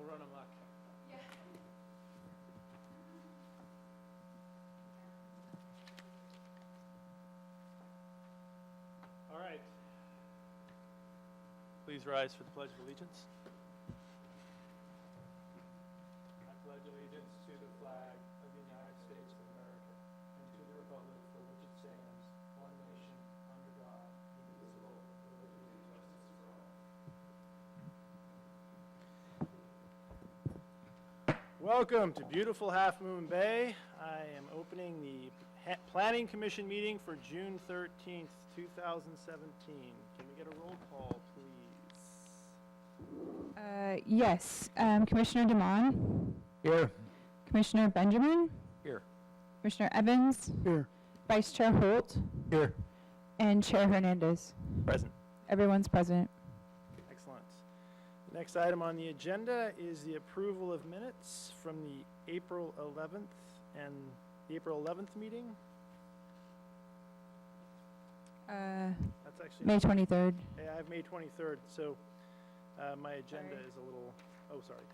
run amok. All right. Please rise for the Pledge of Allegiance. I pledge allegiance to the flag of the United States of America and to the republic for which it stands, one nation, under God, indivisible, with liberty and justice for all. Welcome to beautiful Half Moon Bay. I am opening the Planning Commission meeting for June 13th, 2017. Can we get a roll call, please? Yes. Commissioner DeMond? Here. Commissioner Benjamin? Here. Commissioner Evans? Here. Vice Chair Holt? Here. And Chair Hernandez. Present. Everyone's present. Excellent. The next item on the agenda is the approval of minutes from the April 11th and the April 11th meeting. That's actually May 23rd. Yeah, I have May 23rd, so my agenda Sorry. is a little, oh, sorry.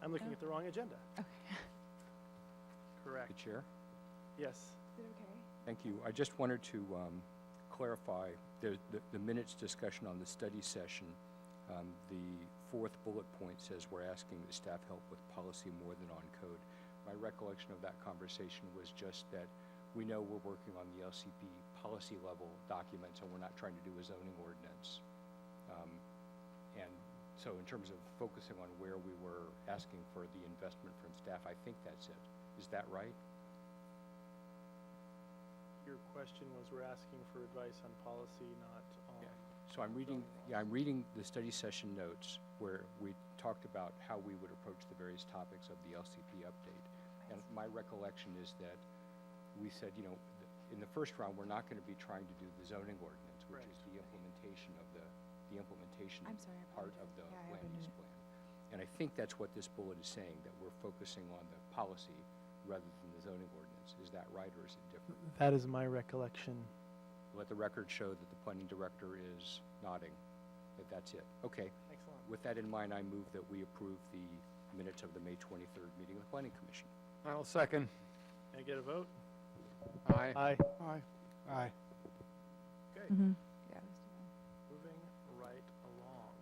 I'm looking at the wrong agenda. Okay. Correct. The chair. Yes. Is it okay? Thank you. I just wanted to clarify the minutes discussion on the study session. The fourth bullet point says we're asking the staff help with policy more than on code. My recollection of that conversation was just that we know we're working on the LCP policy level documents and we're not trying to do a zoning ordinance. And so in terms of focusing on where we were asking for the investment from staff, I think that's it. Is that right? Your question was we're asking for advice on policy, not on. Yeah. So I'm reading the study session notes where we talked about how we would approach the various topics of the LCP update. And my recollection is that we said, you know, in the first round, we're not going to be trying to do the zoning ordinance, which is the implementation of the implementation I'm sorry, I part of the yeah, I land opened use it. plan. And I think that's what this bullet is saying, that we're focusing on the policy rather than the zoning ordinance. Is that right, or is it different? That is my recollection. Let the record show that the planning director is nodding, that that's it. Okay. Excellent. With that in mind, I move that we approve the minutes of the May 23rd meeting of the Planning Commission. I'll second. Can I get a vote? Aye. Aye. Aye. Aye. Okay. Mm-hmm. Moving right along.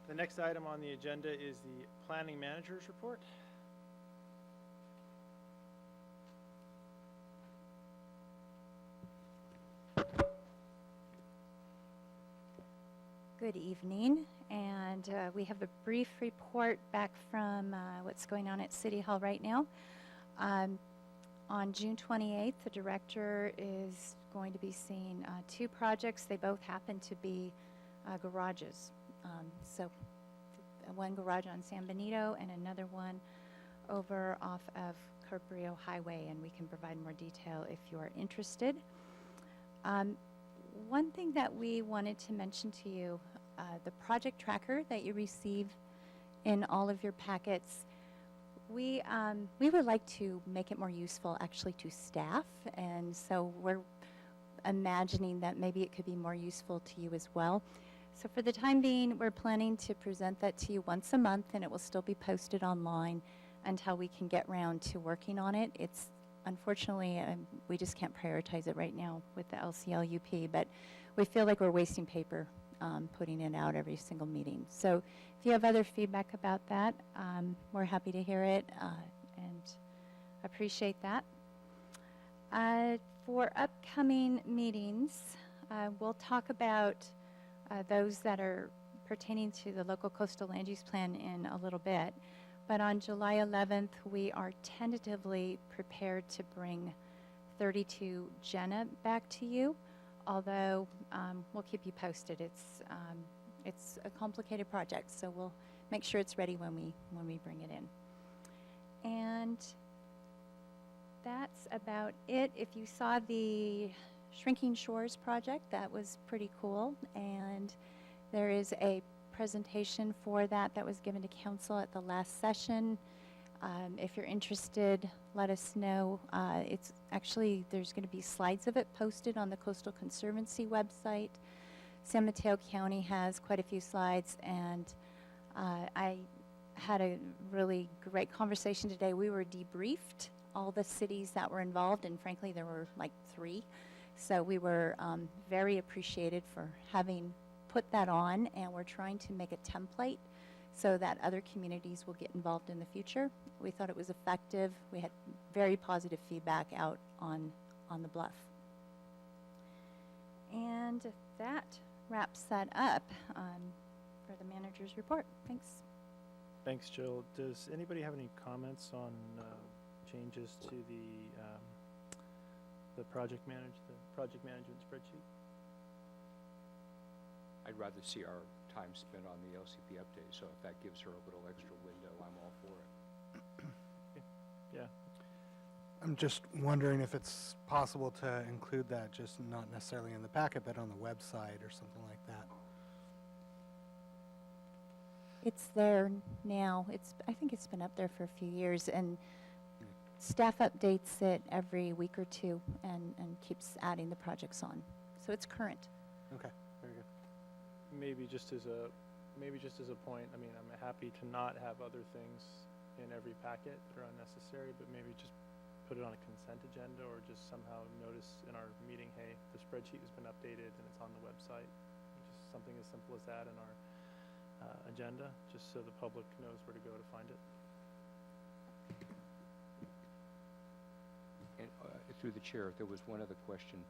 The next item on the agenda is the planning manager's report. Good evening, and we have a brief report back from what's going on at City Hall right now. On June 28th, the director is going to be seeing two projects. They both happen to be garages. So one garage on San Benito and another one over off of Cabrillo Highway, and we can provide more detail if you are interested. One thing that we wanted to mention to you, the project tracker that you receive in all of your packets, we would like to make it more useful actually to staff, and so we're imagining that maybe it could be more useful to you as well. So for the time being, we're planning to present that to you once a month, and it will still be posted online until we can get around to working on it. It's unfortunately, we just can't prioritize it right now with the LCLUP, but we feel like we're wasting paper putting it out every single meeting. So if you have other feedback about that, we're happy to hear it and appreciate that. For upcoming meetings, we'll talk about those that are pertaining to the local coastal land use plan in a little bit. But on July 11th, we are tentatively prepared to bring 32 Jenna back to you, although we'll keep you posted. It's a complicated project, so we'll make sure it's ready when we bring it in. And that's about it. If you saw the Shrinking Shores project, that was pretty cool, and there is a presentation for that was given to council at the last session. If you're interested, let us know. It's actually, there's going to be slides of it posted on the Coastal Conservancy website. San Mateo County has quite a few slides, and I had a really great conversation today. We were debriefed, all the cities that were involved, and frankly, there were like 3. So we were very appreciated for having put that on, and we're trying to make a template so that other communities will get involved in the future. We thought it was effective. We had very positive feedback out on the bluff. And that wraps that up for the manager's report. Thanks. Thanks, Jill. Does anybody have any comments on changes to the project management spreadsheet? I'd rather see our time spent on the LCP update, so if that gives her a little extra window, I'm all for it. Yeah. I'm just wondering if it's possible to include that, just not necessarily in the packet, but on the website or something like that. It's there now. I think it's been up there for a few years, and staff updates it every week or 2 and keeps adding the projects on. So it's current. Okay, very good. Maybe just as a point, I mean, I'm happy to not have other things in every packet that are unnecessary, but maybe just put it on a consent agenda, or just somehow notice in our meeting, hey, the spreadsheet has been updated and it's on the website. Just something as simple as that in our agenda, just so the public knows where to go to find it. And through the chair, there was one other question.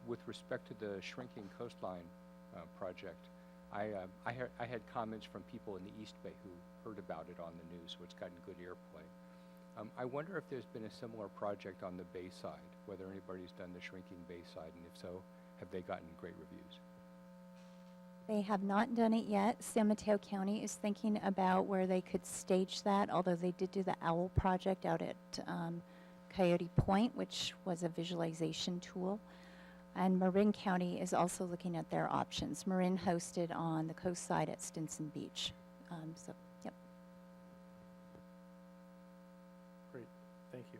With respect to the shrinking coastline project, I had comments from people in the East Bay who heard about it on the news, so it's gotten good airplay. I wonder if there's been a similar project on the Bay side, whether anybody's done the shrinking Bay side, and if so, have they gotten great reviews? They have not done it yet. San Mateo County is thinking about where they could stage that, although they did do the OWL project out at Coyote Point, which was a visualization tool. And Marin County is also looking at their options. Marin hosted on the coast side at Stinson Beach. So, yep. Great, thank you.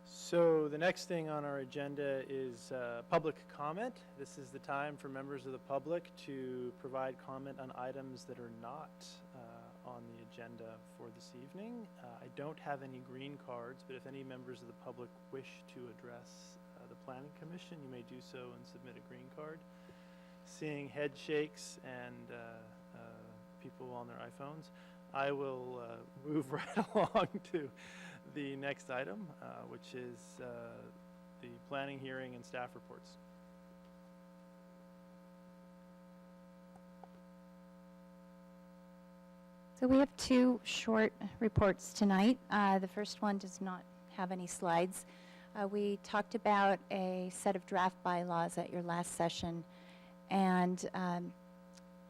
So the next thing on our agenda is public comment. This is the time for members of the public to provide comment on items that are not on the agenda for this evening. I don't have any green cards, but if any members of the public wish to address the Planning Commission, you may do so and submit a green card. Seeing head shakes and people on their iPhones, I will move right along to the next item, which is the planning hearing and staff reports. So we have 2 short reports tonight. The first one does not have any slides. We talked about a set of draft bylaws at your last session, and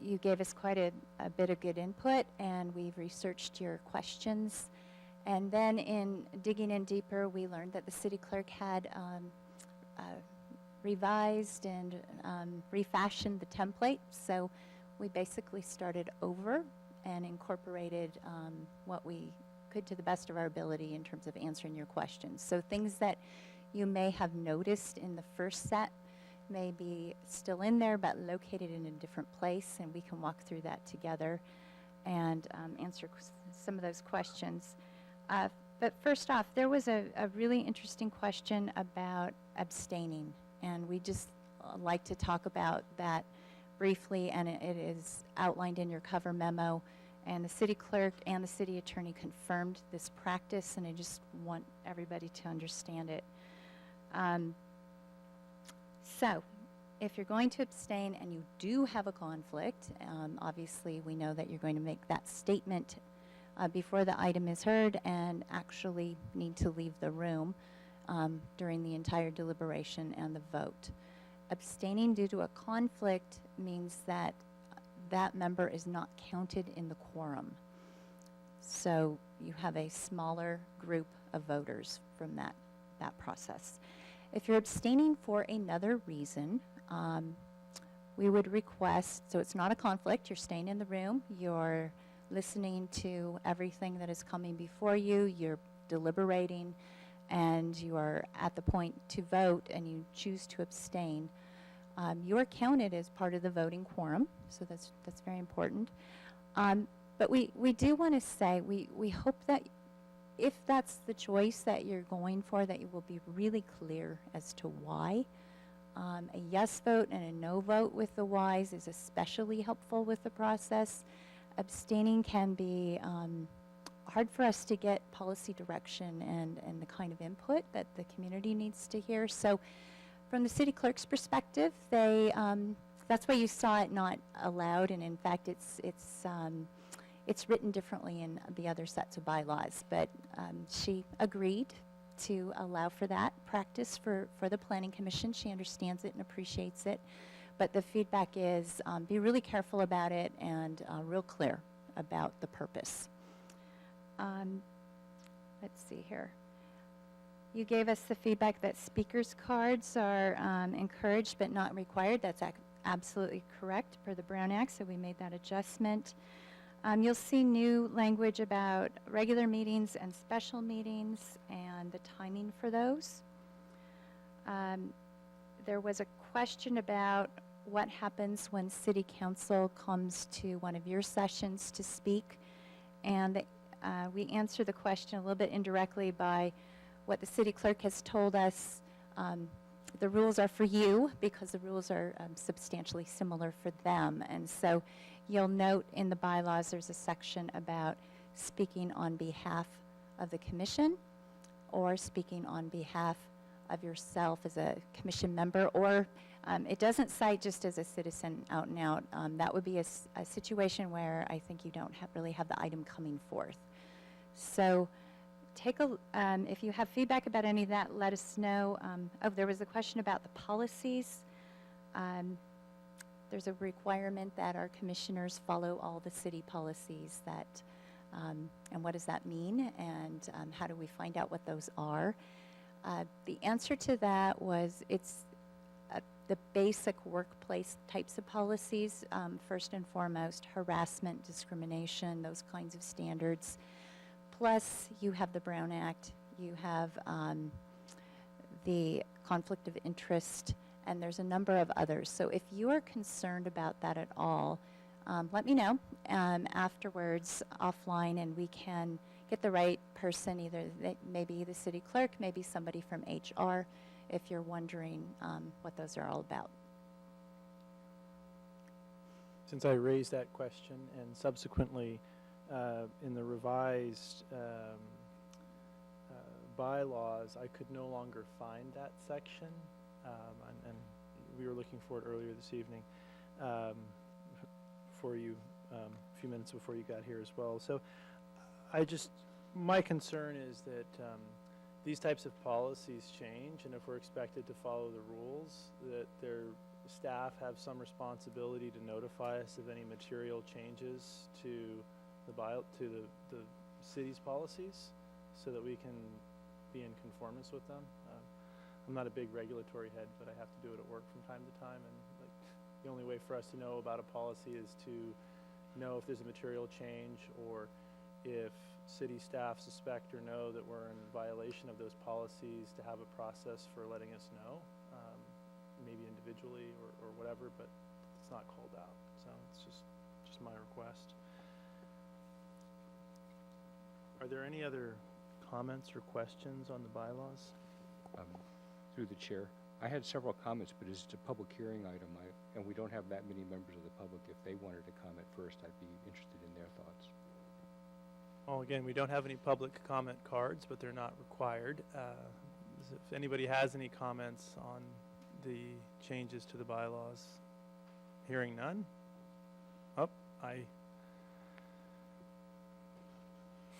you gave us quite a bit of good input, and we've researched your questions. And then in digging in deeper, we learned that the city clerk had revised and refashioned the template. So we basically started over and incorporated what we could to the best of our ability in terms of answering your questions. So things that you may have noticed in the first set may be still in there, but located in a different place, and we can walk through that together and answer some of those questions. But first off, there was a really interesting question about abstaining, and we just like to talk about that briefly, and it is outlined in your cover memo, and the city clerk and the city attorney confirmed this practice, and I just want everybody to understand it. So if you're going to abstain and you do have a conflict, obviously we know that you're going to make that statement before the item is heard and actually need to leave the room during the entire deliberation and the vote. Abstaining due to a conflict means that that member is not counted in the quorum. So you have a smaller group of voters from that process. If you're abstaining for another reason, we would request, so it's not a conflict, you're staying in the room, you're listening to everything that is coming before you, you're deliberating, and you are at the point to vote and you choose to abstain, you are counted as part of the voting quorum, so that's very important. But we do want to say, we hope that if that's the choice that you're going for, that you will be really clear as to why. A yes vote and a no vote with the whys is especially helpful with the process. Abstaining can be hard for us to get policy direction and the kind of input that the community needs to hear. So from the city clerk's perspective, they that's why you saw it not allowed, and in fact it's written differently in the other sets of bylaws, but she agreed to allow for that practice for the Planning Commission. She understands it and appreciates it, but the feedback is be really careful about it and real clear about the purpose. Let's see here. You gave us the feedback that speakers cards are encouraged but not required. That's absolutely correct per the Brown Act, so we made that adjustment. You'll see new language about regular meetings and special meetings and the timing for those. There was a question about what happens when City Council comes to one of your sessions to speak, and we answer the question a little bit indirectly by what the City Clerk has told us. The rules are for you because the rules are substantially similar for them, and so you'll note in the bylaws there's a section about speaking on behalf of the commission or speaking on behalf of yourself as a commission member, or it doesn't cite just as a citizen out and out. That would be a situation where I think you don't really have the item coming forth. So if you have feedback about any of that, let us know. Oh, there was a question about the policies. There's a requirement that our commissioners follow all the city policies that, and what does that mean, and how do we find out what those are? The answer to that was it's the basic workplace types of policies, first and foremost, harassment, discrimination, those kinds of standards. Plus, you have the Brown Act, you have the conflict of interest, and there's a number of others. So if you are concerned about that at all, let me know afterwards offline, and we can get the right person, either maybe the city clerk, maybe somebody from HR, if you're wondering what those are all about. Since I raised that question, and subsequently in the revised bylaws, I could no longer find that section, and we were looking for it earlier this evening for you a few minutes before you got here as well. So my concern is that these types of policies change, and if we're expected to follow the rules, that their staff have some responsibility to notify us of any material changes to the city's policies, so that we can be in conformance with them. I'm not a big regulatory head, but I have to do it at work from time to time, and the only way for us to know about a policy is to know if there's a material change, or if city staff suspect or know that we're in violation of those policies, to have a process for letting us know, maybe individually or whatever, but it's not called out. So it's just my request. Are there any other comments or questions on the bylaws? Through the chair, I had several comments, but as it's a public hearing item, and we don't have that many members of the public, if they wanted to comment first, I'd be interested in their thoughts. Well, again, we don't have any public comment cards, but they're not required. If anybody has any comments on the changes to the bylaws, hearing none.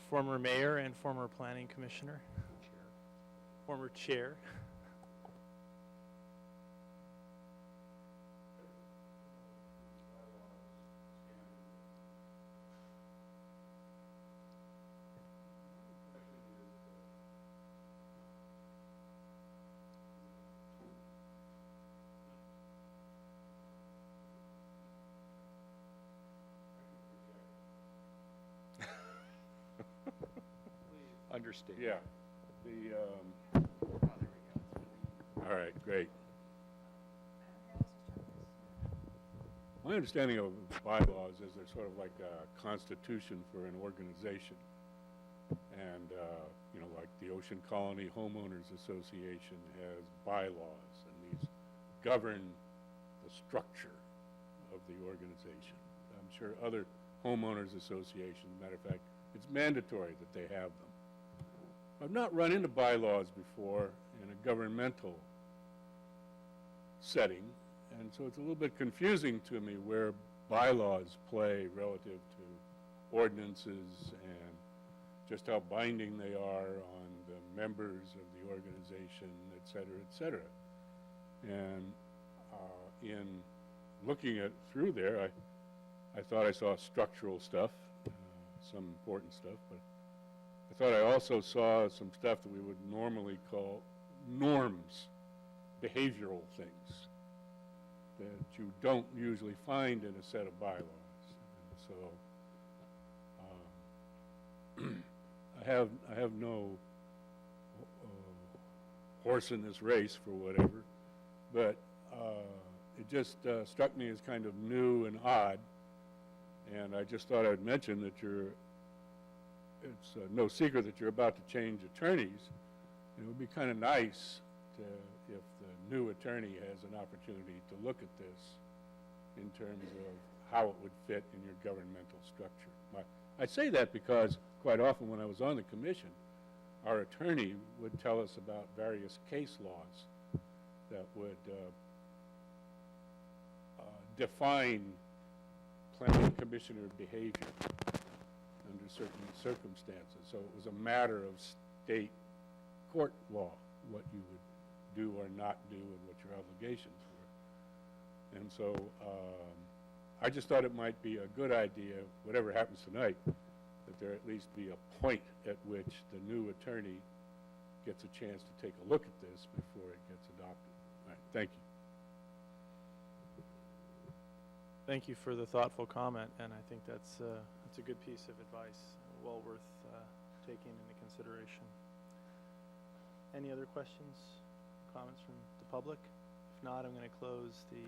Former mayor and former planning commissioner. Former chair. Understatement. Yeah, The, all right, great. My understanding of bylaws is they're sort of like a constitution for an organization. And, you know, like the Ocean Colony Homeowners Association has bylaws, and these govern the structure of the organization. I'm sure other homeowners associations, matter of fact, it's mandatory that they have them. I've not run into bylaws before in a governmental setting, and so it's a little bit confusing to me where bylaws play relative to ordinances and just how binding they are on the members of the organization, et cetera, et cetera. And in looking through there, I thought I saw structural stuff, some important stuff, but I thought I also saw some stuff that we would normally call norms, behavioral things that you don't usually find in a set of bylaws. And so I have no horse in this race for whatever, but it just struck me as kind of new and odd, and I just thought I'd mention that it's no secret that you're about to change attorneys, and it would be kind of nice if the new attorney has an opportunity to look at this in terms of how it would fit in your governmental structure. I say that because quite often when I was on the commission, our attorney would tell us about various case laws that would define planning commissioner behavior under certain circumstances. So it was a matter of state court law, what you would do or not do and what your obligations were. And so I just thought it might be a good idea, whatever happens tonight, that there at least be a point at which the new attorney gets a chance to take a look at this before it gets adopted. All right, thank you. Thank you for the thoughtful comment, and I think that's a good piece of advice, well worth taking into consideration. Any other questions, comments from the public? If not, I'm going to close the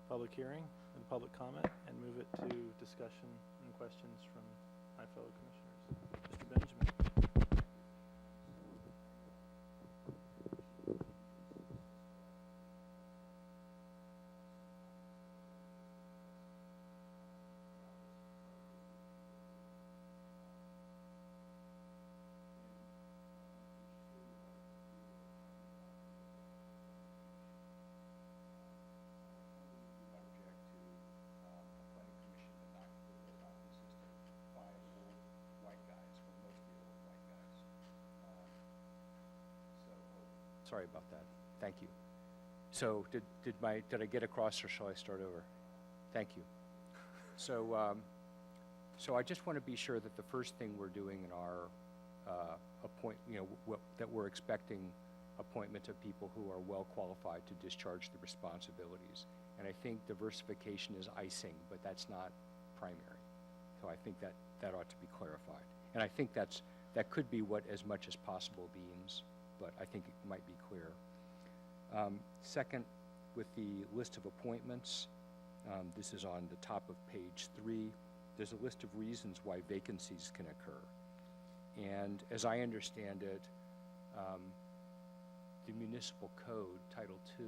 public hearing and public comment and move it to discussion and questions from my fellow commissioners. Mr. Benjamin. Sorry about that. Thank you. So did I get across, or shall I start over? Thank you. So so I just want to be sure that the first thing we're doing in our that we're expecting appointment of people who are well qualified to discharge the responsibilities. And I think diversification is icing, but that's not primary. So I think that ought to be clarified. And I think that could be what as much as possible means, but I think it might be clear. Second, with the list of appointments, this is on the top of page 3. There's a list of reasons why vacancies can occur. And as I understand it, the municipal code, Title II,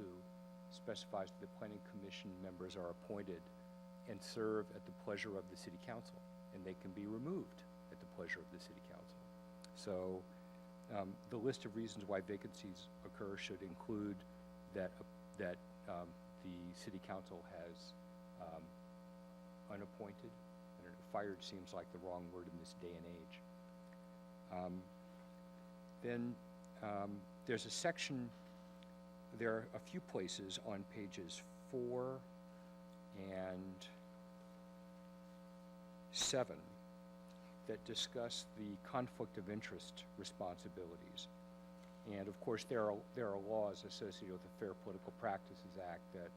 specifies that the planning commission members are appointed and serve at the pleasure of the city council, and they can be removed at the pleasure of the city council. So the list of reasons why vacancies occur should include that the city council has unappointed. I don't know, fired seems like the wrong word in this day and age. Then there's a section, there are a few places on pages 4 and 7 that discuss the conflict of interest responsibilities. And of course, there are laws associated with the Fair Political Practices Act that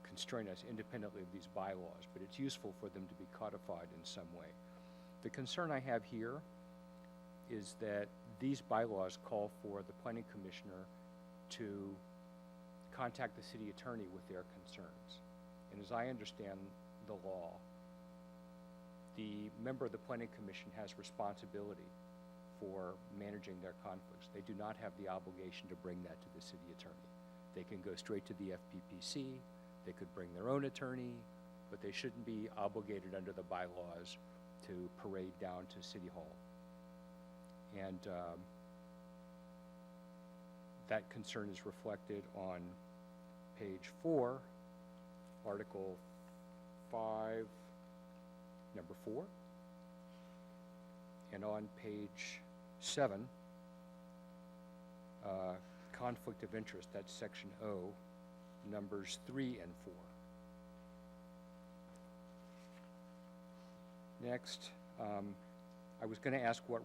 constrain us independently of these bylaws, but it's useful for them to be codified in some way. The concern I have here is that these bylaws call for the planning commissioner to contact the city attorney with their concerns. And as I understand the law, the member of the planning commission has responsibility for managing their conflicts. They do not have the obligation to bring that to the city attorney. They can go straight to the FPPC, they could bring their own attorney, but they shouldn't be obligated under the bylaws to parade down to City Hall. And that concern is reflected on page 4, Article 5, number 4, and on page 7, conflict of interest, that's section O, numbers 3 and 4. Next, I was going to ask what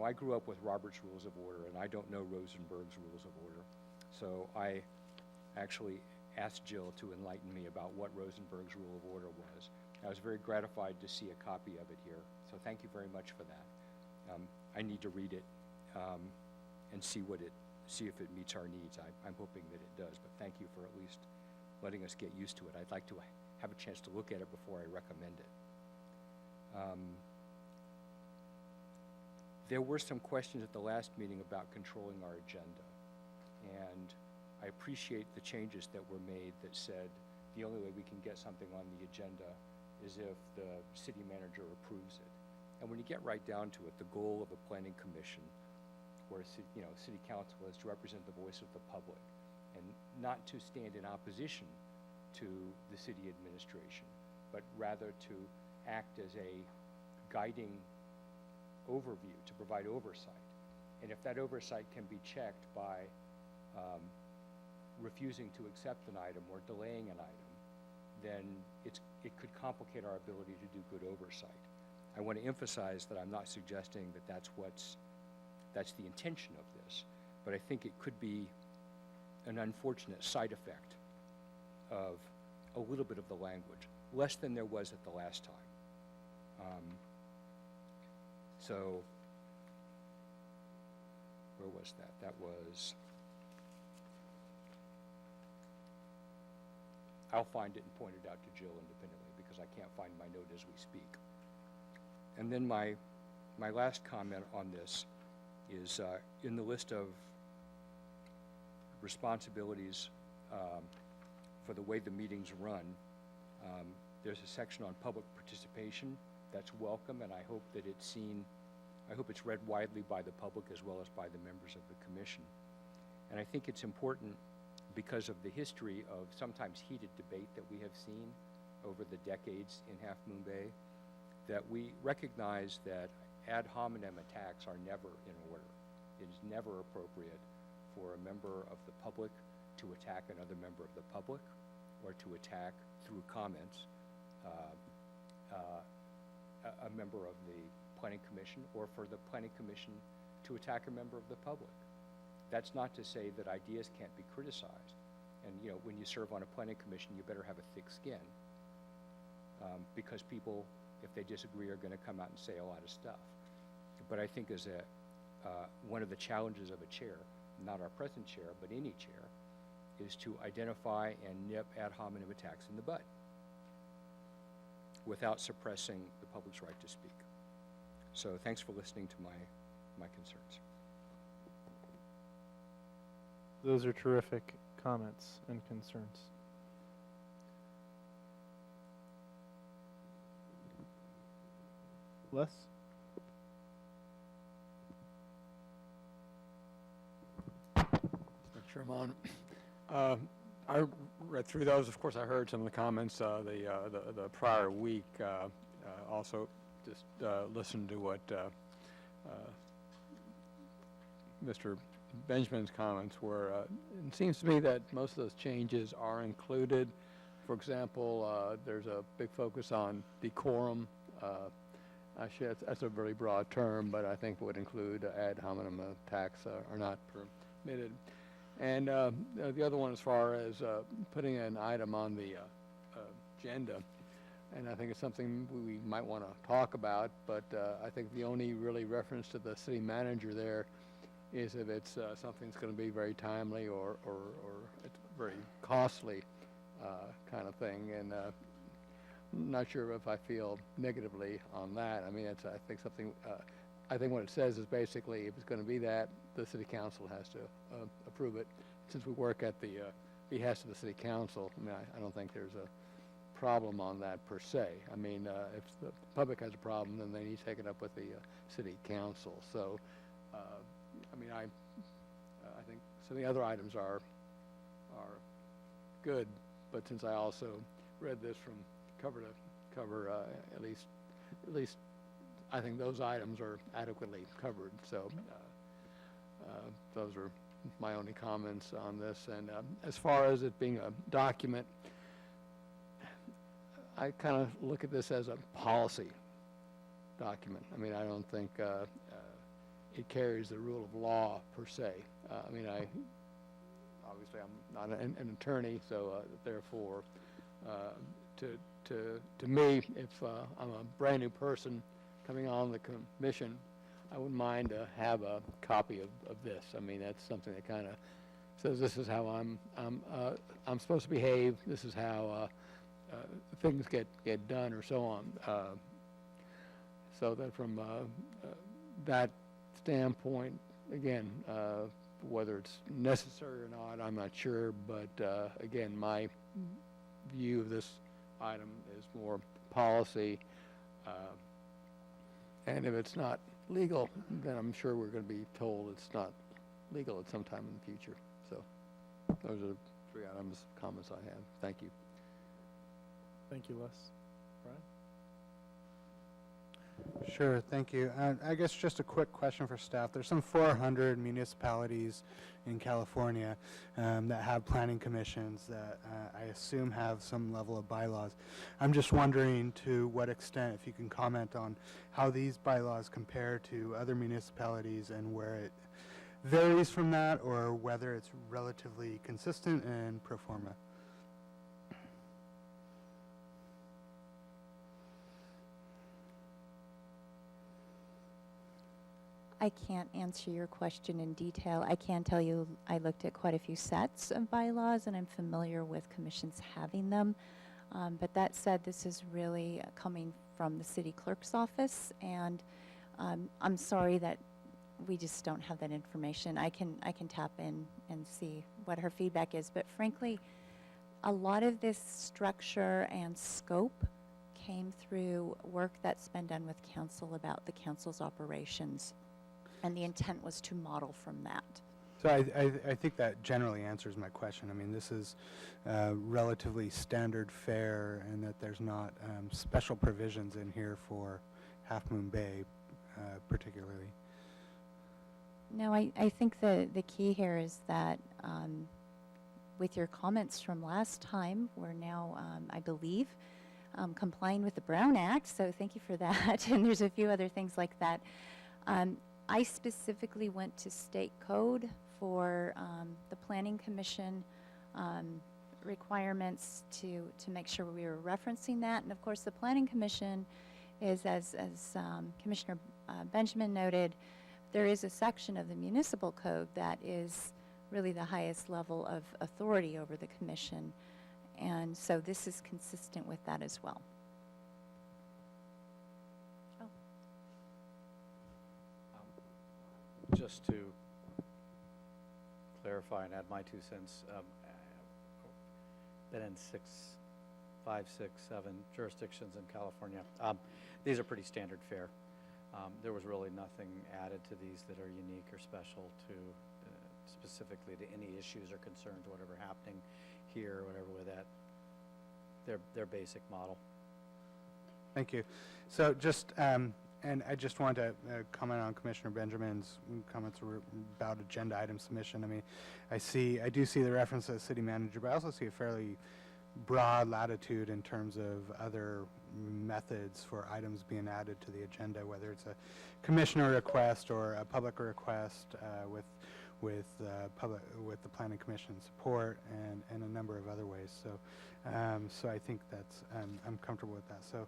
I grew up with Robert's Rules of Order, and I don't know Rosenberg's Rules of Order. So I actually asked Jill to enlighten me about what Rosenberg's Rule of Order was. I was very gratified to see a copy of it here, so thank you very much for that. I need to read it and see if it meets our needs. I'm hoping that it does, but thank you for at least letting us get used to it. I'd like to have a chance to look at it before I recommend it. There were some questions at the last meeting about controlling our agenda, and I appreciate the changes that were made that said the only way we can get something on the agenda is if the city manager approves it. And when you get right down to it, the goal of a planning commission or city council is to represent the voice of the public and not to stand in opposition to the city administration, but rather to act as a guiding overview, to provide oversight. And if that oversight can be checked by refusing to accept an item or delaying an item, then it could complicate our ability to do good oversight. I want to emphasize that I'm not suggesting that that's the intention of this, but I think it could be an unfortunate side effect of a little bit of the language, less than there was at the last time. So, where was that? That was, I'll find it and point it out to Jill independently because I can't find my note as we speak. And then my last comment on this is in the list of responsibilities for the way the meetings run, there's a section on public participation. That's welcome, and I hope that it's read widely by the public as well as by the members of the commission. And I think it's important because of the history of sometimes heated debate that we have seen over the decades in Half Moon Bay, that we recognize that ad hominem attacks are never in order. It is never appropriate for a member of the public to attack another member of the public or to attack through comments a member of the planning commission, or for the planning commission to attack a member of the public. That's not to say that ideas can't be criticized. And when you serve on a planning commission, you better have a thick skin, because people, if they disagree, are going to come out and say a lot of stuff. But I think as one of the challenges of a chair, not our present chair, but any chair, is to identify and nip ad hominem attacks in the bud without suppressing the public's right to speak. So thanks for listening to my concerns. Those are terrific comments and concerns. Les? Chairman, I read through those. Of course, I heard some of the comments the prior week. Also, just listened to what Mr. Benjamin's comments were. It seems to me that most of those changes are included. For example, there's a big focus on decorum. Actually, that's a very broad term, but I think would include ad hominem attacks are not permitted. And the other one, as far as putting an item on the agenda, and I think it's something we might want to talk about, but I think the only really reference to the city manager there is if it's something that's going to be very timely or it's very costly kind of thing, and I'm not sure if I feel negatively on that. I mean, it's, I think something, I think what it says is basically if it's going to be that, the city council has to approve it. Since we work at the behest of the city council, I mean, I don't think there's a problem on that per se. I mean, if the public has a problem, then they need to take it up with the city council. So, I mean, I think some of the other items are good, but since I also read this from cover to cover, at least I think those items are adequately covered. So, those are my only comments on this. And as far as it being a document, I kind of look at this as a policy document. I mean, I don't think it carries the rule of law per se. I mean, obviously I'm not an attorney, so therefore, to me, if I'm a brand new person coming on the commission, I wouldn't mind to have a copy of this. I mean, that's something that kind of says this is how I'm supposed to behave. This is how things get done, or so on. So that from that standpoint, again, whether it's necessary or not, I'm not sure. But again, my view of this item is more policy. And if it's not legal, then I'm sure we're going to be told it's not legal at some time in the future. So those are the three comments I have. Thank you. Thank you, Les. Brian? Sure, thank you. I guess just a quick question for staff. There's some 400 municipalities in California that have planning commissions that I assume have some level of bylaws. I'm just wondering to what extent, if you can comment on how these bylaws compare to other municipalities and where it varies from that, or whether it's relatively consistent and pro forma. I can't answer your question in detail. I can tell you I looked at quite a few sets of bylaws, and I'm familiar with commissions having them. But that said, this is really coming from the city clerk's office, and I'm sorry that we just don't have that information. I can tap in and see what her feedback is, but frankly, a lot of this structure and scope came through work that's been done with council about the council's operations. And the intent was to model from that. So I think that generally answers my question. I mean, this is relatively standard fare, and that there's not special provisions in here for Half Moon Bay particularly. No, I think the key here is that with your comments from last time, we're now, I believe, complying with the Brown Act, so thank you for that. And there's a few other things like that. I specifically went to state code for the Planning Commission requirements to make sure we were referencing that. And of course, the Planning Commission is, as Commissioner Benjamin noted, there is a section of the municipal code that is really the highest level of authority over the commission. And so this is consistent with that as well. Just to clarify and add my 2 cents, been in 5, 6, 7 jurisdictions in California. These are pretty standard fare. There was really nothing added to these that are unique or special to specifically to any issues or concerns, whatever happening here, or whatever with that. Their basic model. Thank you. So just and I just want to comment on Commissioner Benjamin's comments about agenda item submission. I mean, I do see the reference to the city manager, but I also see a fairly broad latitude in terms of other methods for items being added to the agenda, whether it's a commissioner request or a public request with with the Planning Commission support and a number of other ways. So, so I think that's I'm comfortable with that. So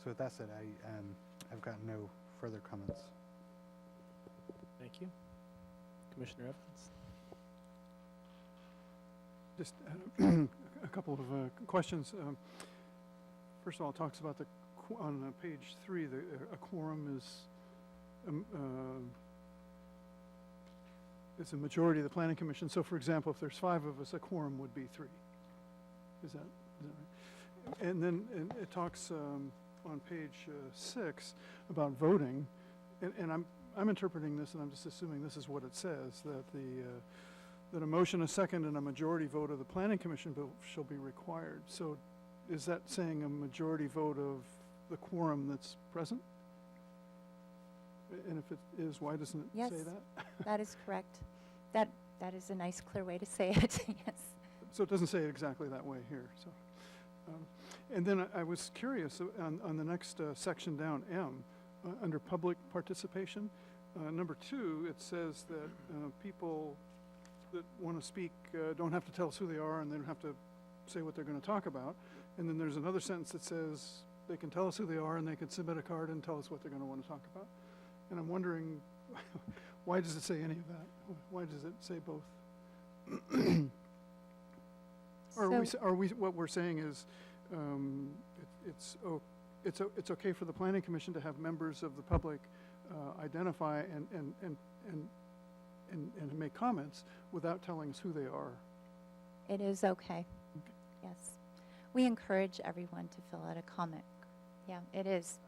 with that said, I've got no further comments. Thank you. Commissioner Evans? Just a couple of questions. First of all, it talks about on page 3, a quorum is a majority of the Planning Commission. So, for example, if there's 5 of us, a quorum would be 3. Is that right? And then it talks on page 6 about voting, and I'm interpreting this, and I'm just assuming this is what it says, that that a motion, a second, and a majority vote of the Planning Commission shall be required. So is that saying a majority vote of the quorum that's present? And if it is, why doesn't it Yes. say that? That is correct. That is a nice, clear way to say it, yes. So it doesn't say it exactly that way here. So, and then I was curious on the next section down, M, under public participation, number 2, it says that people that want to speak don't have to tell us who they are, and they don't have to say what they're going to talk about. And then there's another sentence that says they can tell us who they are, and they can submit a card and tell us what they're going to want to talk about. And I'm wondering, why does it say any of that? Why does it say both? Are we what we're saying is it's okay for the Planning Commission to have members of the public identify and make comments without telling us who they are? It is okay. Yes. We encourage everyone to fill out a comment. Yeah, it is.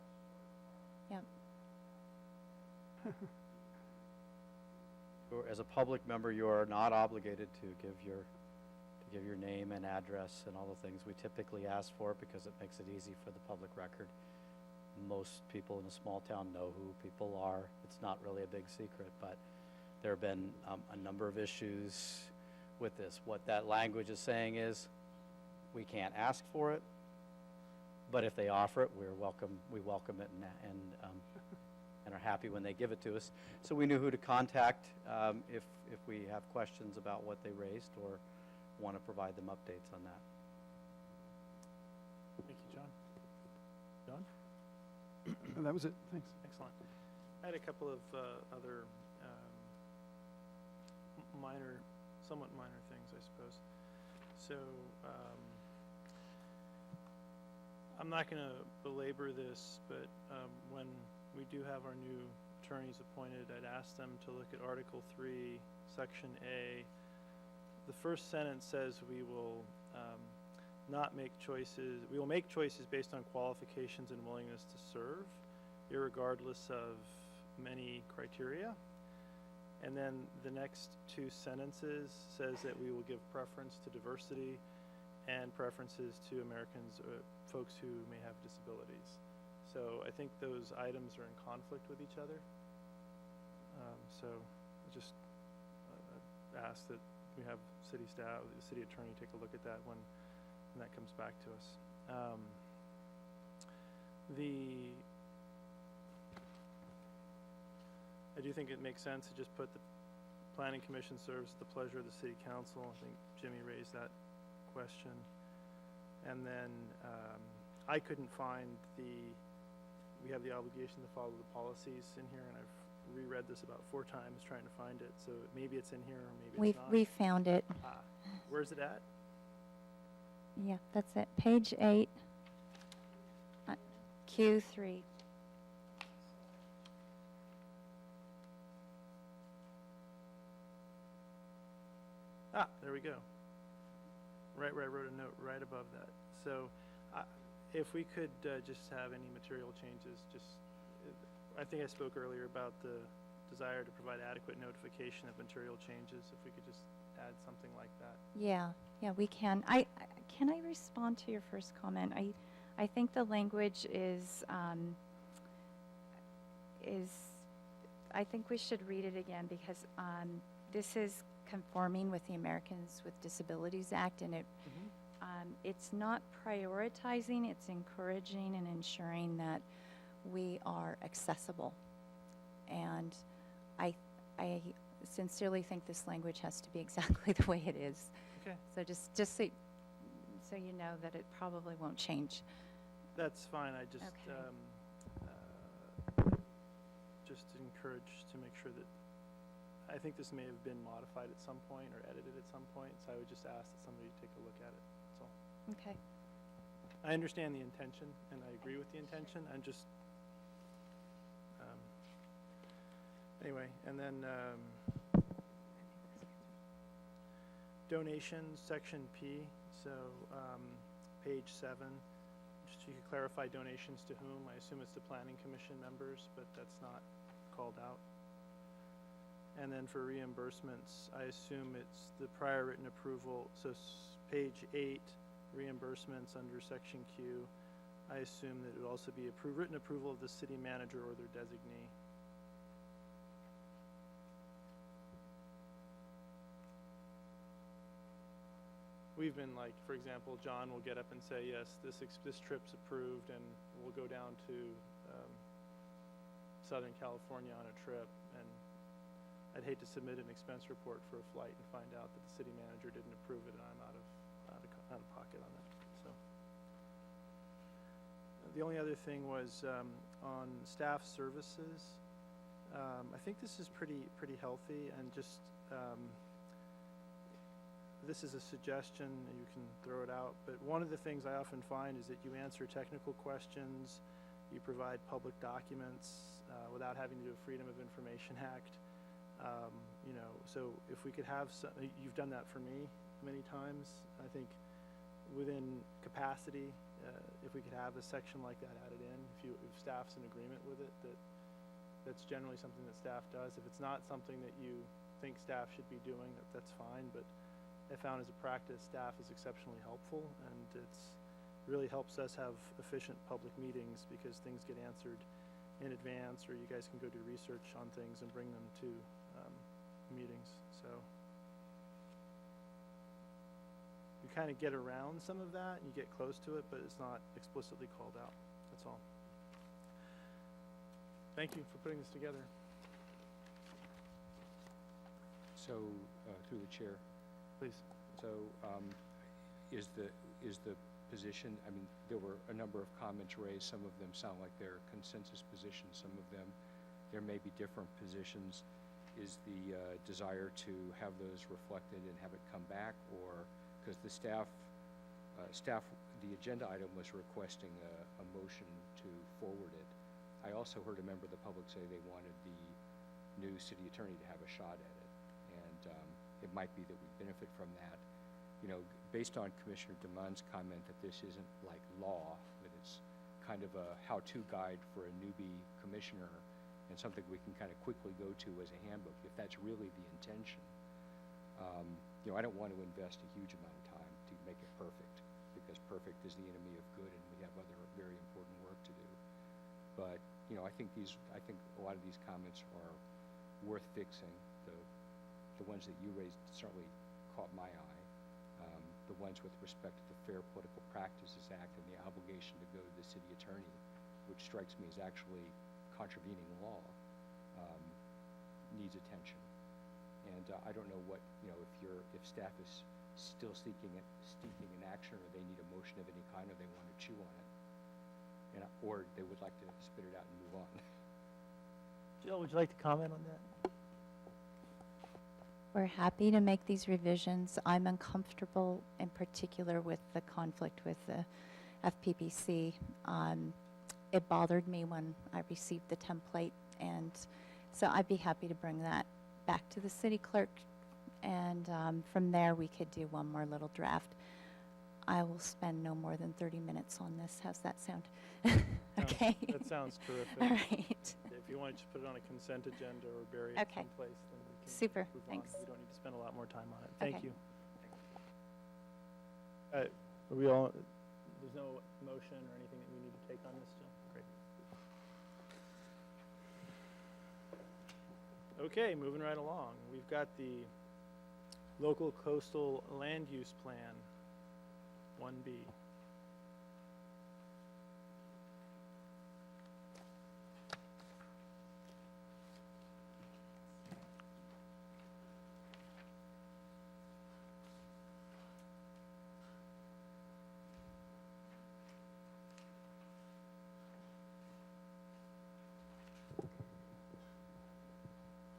Yeah. As a public member, you are not obligated to give your name and address and all the things we typically ask for, because it makes it easy for the public record. Most people in a small town know who people are. It's not really a big secret, but there have been a number of issues with this. What that language is saying is, we can't ask for it, but if they offer it, we welcome it and are happy when they give it to us. So we knew who to contact if we have questions about what they raised or want to provide them updates on that. Thank you, John. John? And that was it. Thanks. Excellent. I had a couple of other somewhat minor things, I suppose. So I'm not going to belabor this, but when we do have our new attorneys appointed, I'd ask them to look at Article 3, Section A. The first sentence says we will not make choices. We will make choices based on qualifications and willingness to serve, irregardless of many criteria. And then the next 2 sentences says that we will give preference to diversity and preferences to Americans, folks who may have disabilities. So I think those items are in conflict with each other. So I just ask that we have city staff, the city attorney, take a look at that when that comes back to us. I do think it makes sense to just put the Planning Commission serves at the pleasure of the City Council. I think Jimmy raised that question. And then I couldn't find we have the obligation to follow the policies in here, and I've reread this about 4 times trying to find it. So maybe it's in here, or maybe it's not. We found it. Where's it at? Yeah, that's it. Page 8, Q3. There we go. Right where I wrote a note right above that. So if we could just have any material changes, I think I spoke earlier about the desire to provide adequate notification of material changes. If we could just add something like that. Yeah, we can. Can I respond to your first comment? I think the language is I think we should read it again, because this is conforming with the Americans with Disabilities Act, and it's not prioritizing, it's encouraging and ensuring that we are accessible. And sincerely think this language has to be exactly the way it is. Okay. So just so you know that it probably won't change. That's fine, I just, Okay. just encourage to make sure that, I think this may have been modified at some point or edited at some point, so I would just ask that somebody take a look at it, that's all. Okay. I understand the intention, and I agree with the intention, I'm just, anyway, and then, donations, section P, so, page 7, just so you could clarify donations to whom, I assume it's the planning commission members, but that's not called out. And then for reimbursements, I assume it's the prior written approval, so page 8, reimbursements under section Q, I assume that it would also be written approval of the city manager or their designee. We've been like, for example, John will get up and say, yes, this trip's approved, and we'll go down to Southern California on a trip, and I'd hate to submit an expense report for a flight and find out that the city manager didn't approve it, and I'm out of pocket on that. So the only other thing was on staff services. I think this is pretty healthy, and just this is a suggestion, and you can throw it out, but one of the things I often find is that you answer technical questions, you provide public documents without having to do a Freedom of Information Act. You know, so if we could have some, you've done that for me many times. I think within capacity, if we could have a section like that added in, if staff's in agreement with it, that's generally something that staff does. If it's not something that you think staff should be doing, that's fine, but I found as a practice, staff is exceptionally helpful, and it's really helps us have efficient public meetings because things get answered in advance, or you guys can go do research on things and bring them to meetings. So you kind of get around some of that and you get close to it, but it's not explicitly called out. That's all. Thank you for putting this together. So, through the chair, Please. so is the position, I mean, there were a number of comments raised, some of them sound like they're consensus positions, some of them, there may be different positions. Is the desire to have those reflected and have it come back, or, because the staff, the agenda item was requesting a motion to forward it. I also heard a member of the public say they wanted the new city attorney to have a shot at it, and it might be that we benefit from that. You know, based on Commissioner DeMunn's comment that this isn't like law, that it's kind of a how-to guide for a newbie commissioner and something we can kind of quickly go to as a handbook, if that's really the intention. You know, I don't want to invest a huge amount of time to make it perfect, because perfect is the enemy of good, and we have other very important work to do. But, you know, I think a lot of these comments are worth fixing. The ones that you raised certainly caught my eye. The ones with respect to the Fair Political Practices Act and the obligation to go to the city attorney, which strikes me as actually contravening law, needs attention. And I don't know what, you know, if staff is still seeking an action, or they need a motion of any kind, or they want to chew on it, and or they would like to spit it out and move on. Jill, would you like to comment on that? We're happy to make these revisions. I'm uncomfortable in particular with the conflict with the FPPC. It bothered me when I received the template, and so I'd be happy to bring that back to the city clerk, and from there we could do one more little draft. I will spend no more than 30 minutes on this. How's that sound? Okay. That sounds terrific. All right. If you want to just put it on a consent agenda or bury it Okay. someplace, then we can Super. move on. Thanks. We don't need to spend a lot more time on it. Okay. Thank you. Are we all, there's no motion or anything that we need to take on this, Jill? Great. Okay, moving right along. We've got the local coastal land use plan, 1B.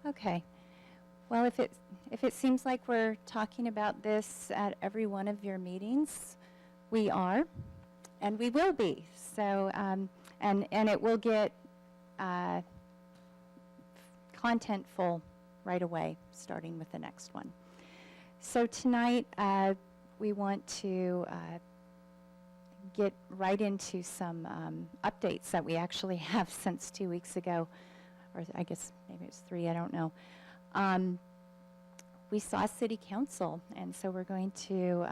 Okay. Well, if it seems like we're talking about this at every one of your meetings, we are, and we will be. So, and it will get contentful right away, starting with the next one. So tonight, we want to get right into some updates that we actually have since 2 weeks ago, or I guess maybe it's 3, I don't know. We saw City Council, and so we're going to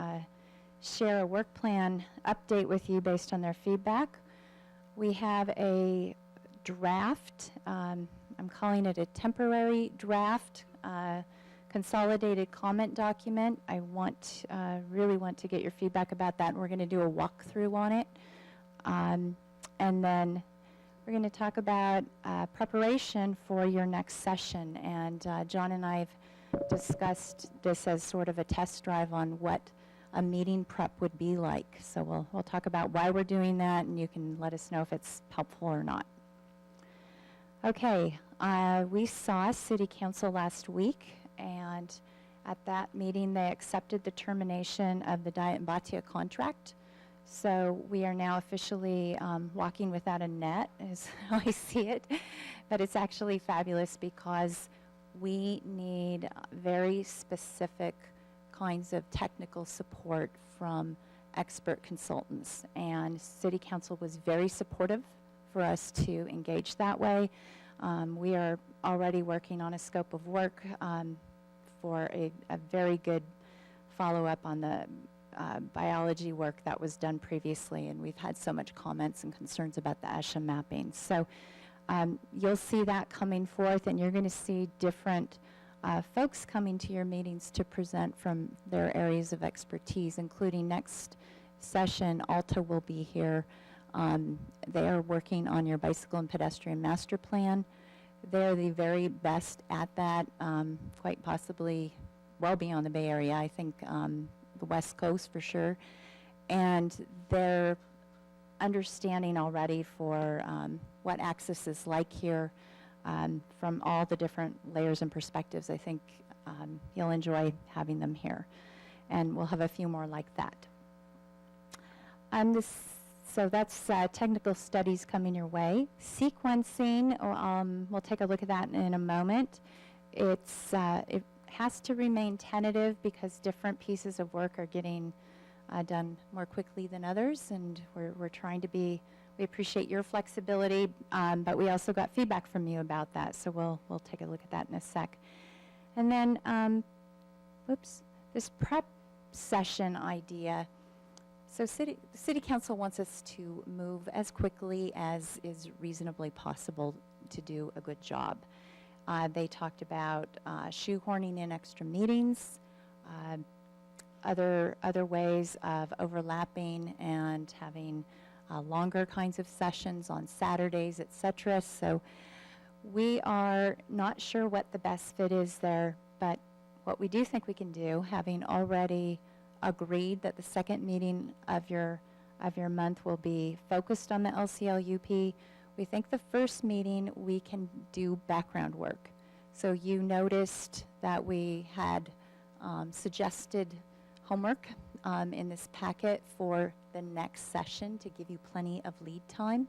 share a work plan update with you based on their feedback. We have a draft, I'm calling it a temporary draft, consolidated comment document. I really want to get your feedback about that, and we're going to do a walkthrough on it. And then we're going to talk about preparation for your next session. And John and I have discussed this as sort of a test drive on what a meeting prep would be like. So we'll talk about why we're doing that, and you can let us know if it's helpful or not. Okay, we saw City Council last week, and at that meeting they accepted the termination of the Diet Batia contract. So we are now officially walking without a net, is how I see it. But it's actually fabulous because we need very specific kinds of technical support from expert consultants. And City Council was very supportive for us to engage that way. We are already working on a scope of work for a very good follow-up on the biology work that was done previously, and we've had so much comments and concerns about the ASHA mapping. So you'll see that coming forth, and you're going to see different folks coming to your meetings to present from their areas of expertise, including next session, Alta will be here. They are working on your bicycle and pedestrian master plan. They're the very best at that, quite possibly well beyond the Bay Area, I think the West Coast for sure. And they're understanding already for what access is like here from all the different layers and perspectives. I think you'll enjoy having them here. And we'll have a few more like that. So that's technical studies coming your way. Sequencing, we'll take a look at that in a moment. It has to remain tentative because different pieces of work are getting done more quickly than others, and we're trying to be, we appreciate your flexibility, but we also got feedback from you about that, so we'll take a look at that in a sec. And then, this prep session idea. So City Council wants us to move as quickly as is reasonably possible to do a good job. They talked about shoehorning in extra meetings, other ways of overlapping and having longer kinds of sessions on Saturdays, etc. So we are not sure what the best fit is there, but what we do think we can do, having already agreed that the second meeting of your month will be focused on the LCLUP, we think the first meeting we can do background work. So you noticed that we had suggested homework in this packet for the next session to give you plenty of lead time,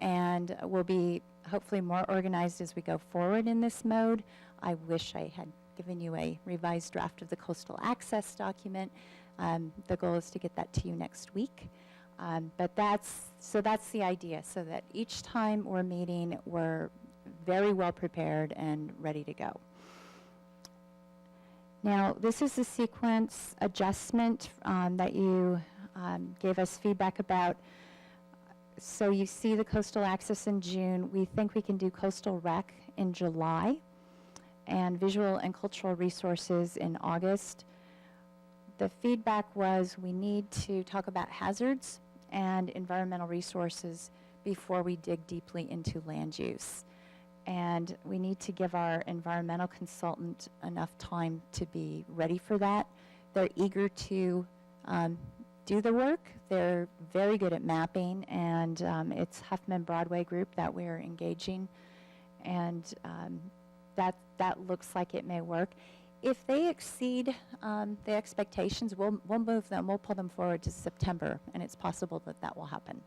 and we'll be hopefully more organized as we go forward in this mode. I wish I had given you a revised draft of the coastal access document. The goal is to get that to you next week. But that's the idea, so that each time we're meeting, we're very well prepared and ready to go. Now, this is the sequence adjustment that you gave us feedback about. So you see the coastal access in June. We think we can do coastal rec in July and visual and cultural resources in August. The feedback was we need to talk about hazards and environmental resources before we dig deeply into land use. And we need to give our environmental consultant enough time to be ready for that. They're eager to do the work. They're very good at mapping, and it's Huffman Broadway Group that we're engaging. And that looks like it may work. If they exceed the expectations, we'll move them, we'll pull them forward to September, and it's possible that that will happen.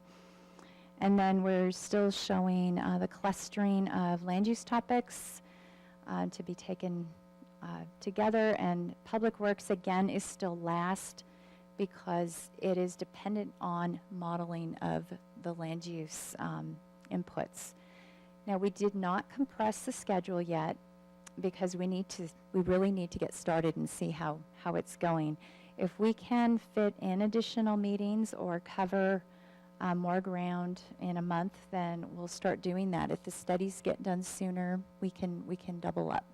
And then we're still showing the clustering of land use topics to be taken together, and Public Works, again, is still last because it is dependent on modeling of the land use inputs. Now, we did not compress the schedule yet because we really need to get started and see how it's going. If we can fit in additional meetings or cover more ground in a month, then we'll start doing that. If the studies get done sooner, we can double up.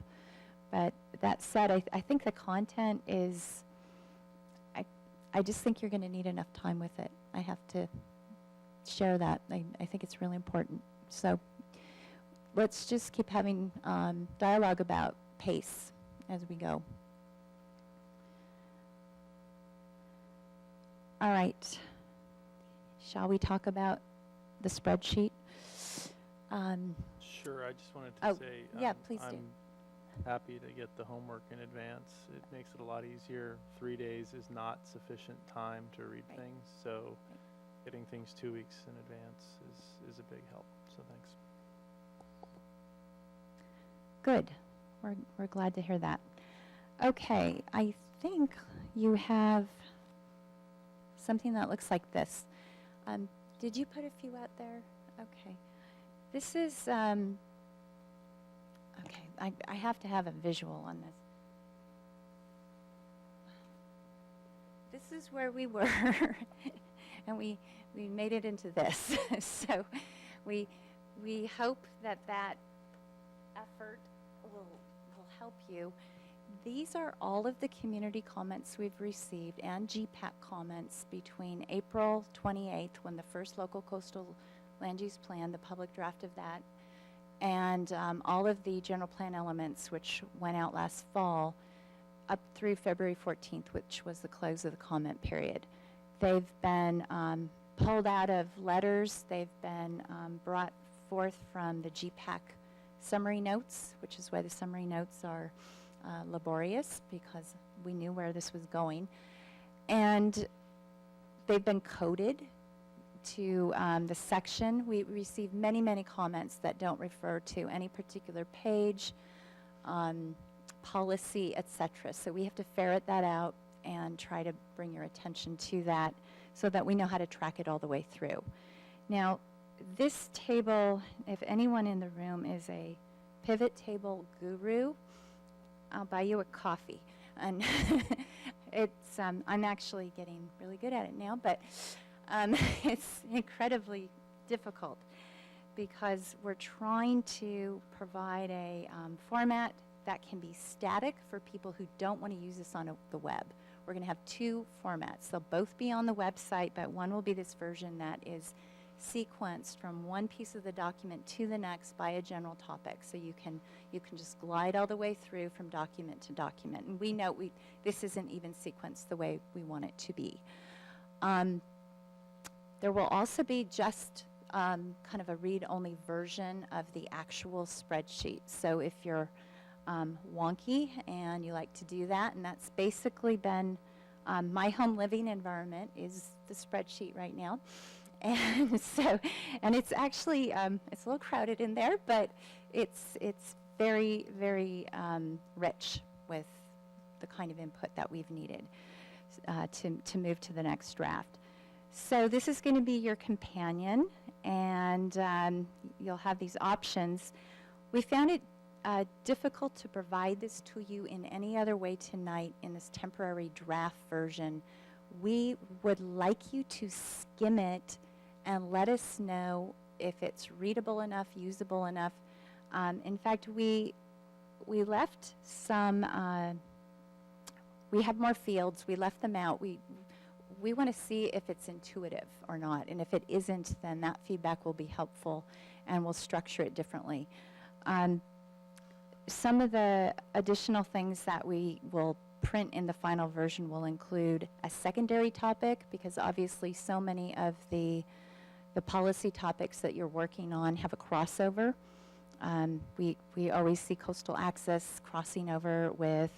But that said, I think the content is, I just think you're going to need enough time with it. I have to share that. I think it's really important. So let's just keep having dialogue about pace as we go. All right. Shall we talk about the spreadsheet? Sure, I just wanted to Oh, say, yeah, please do. I'm happy to get the homework in advance. It makes it a lot easier. 3 days is not sufficient time to read Right. things, so getting things 2 weeks in advance is a big help, so thanks. Good. We're glad to hear that. Okay, I think you have something that looks like this. Did you put a few out there? Okay. This is, okay, I have to have a visual on this. This is where we were, and we made it into this. So we hope that effort will help you. These are all of the community comments we've received and GPAC comments between April 28th, when the first local coastal land use plan, the public draft of that, and all of the general plan elements, which went out last fall, up through February 14th, which was the close of the comment period. They've been pulled out of letters. They've been brought forth from the GPAC summary notes, which is why the summary notes are laborious, because we knew where this was going. And they've been coded to the section. We received many, many comments that don't refer to any particular page, policy, etc. So we have to ferret that out and try to bring your attention to that so that we know how to track it all the way through. Now, this table, if anyone in the room is a pivot table guru, I'll buy you a coffee. And it's, I'm actually getting really good at it now, but it's incredibly difficult because we're trying to provide a format that can be static for people who don't want to use this on the web. We're going to have two formats. They'll both be on the website, but one will be this version that is sequenced from one piece of the document to the next by a general topic. So you can just glide all the way through from document to document. And we know this isn't even sequenced the way we want it to be. There will also be just kind of a read-only version of the actual spreadsheet. So if you're wonky and you like to do that, and that's basically been my home living environment is the spreadsheet right now. And so, and it's actually, it's a little crowded in there, but it's very, very rich with the kind of input that we've needed to move to the next draft. So this is going to be your companion, and you'll have these options. We found it difficult to provide this to you in any other way tonight in this temporary draft version. We would like you to skim it and let us know if it's readable enough, usable enough. In fact, we left some, we have more fields, we left them out. We want to see if it's intuitive or not, and if it isn't, then that feedback will be helpful, and we'll structure it differently. Some of the additional things that we will print in the final version will include a secondary topic, because obviously so many of the policy topics that you're working on have a crossover. We always see coastal access crossing over with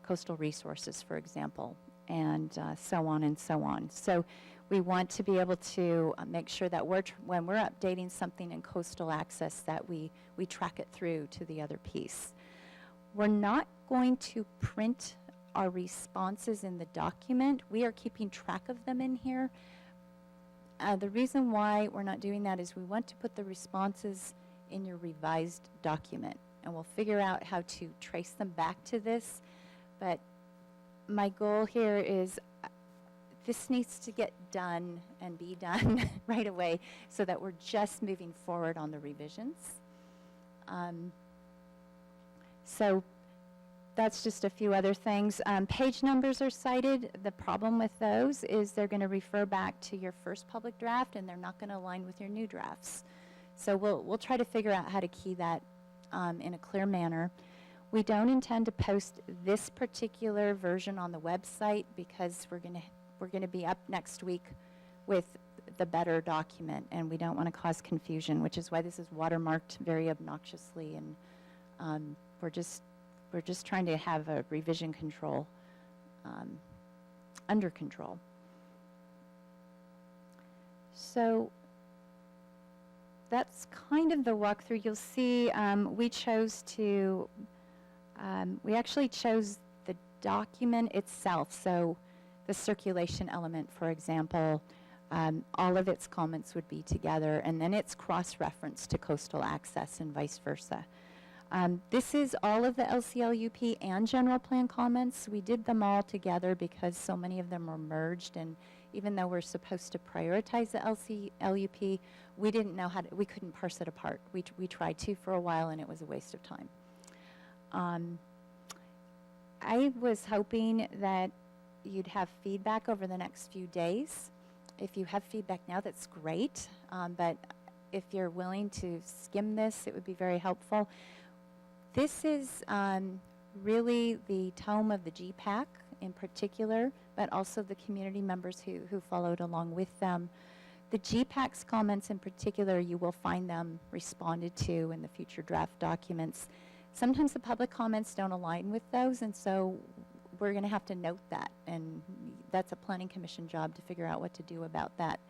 coastal resources, for example, and so on and so on. So we want to be able to make sure that when we're updating something in coastal access, that we track it through to the other piece. We're not going to print our responses in the document. We are keeping track of them in here. The reason why we're not doing that is we want to put the responses in your revised document, and we'll figure out how to trace them back to this. But my goal here is this needs to get done and be done right away so that we're just moving forward on the revisions. So that's just a few other things. Page numbers are cited. The problem with those is they're going to refer back to your first public draft, and they're not going to align with your new drafts. So we'll try to figure out how to key that in a clear manner. We don't intend to post this particular version on the website because we're going to be up next week with the better document, and we don't want to cause confusion, which is why this is watermarked very obnoxiously, and we're just trying to have a revision control under control. So that's kind of the walkthrough. You'll see we actually chose the document itself. So the circulation element, for example, all of its comments would be together, and then it's cross-referenced to coastal access and vice versa. This is all of the LCLUP and general plan comments. We did them all together because so many of them were merged, and even though we're supposed to prioritize the LCLUP, we didn't know we couldn't parse it apart. We tried to for a while, and it was a waste of time. I was hoping that you'd have feedback over the next few days. If you have feedback now, that's great, but if you're willing to skim this, it would be very helpful. This is really the tome of the GPAC in particular, but also the community members who followed along with them. The GPAC's comments in particular, you will find them responded to in the future draft documents. Sometimes the public comments don't align with those, and so we're going to have to note that, and that's a planning commission job to figure out what to do about that.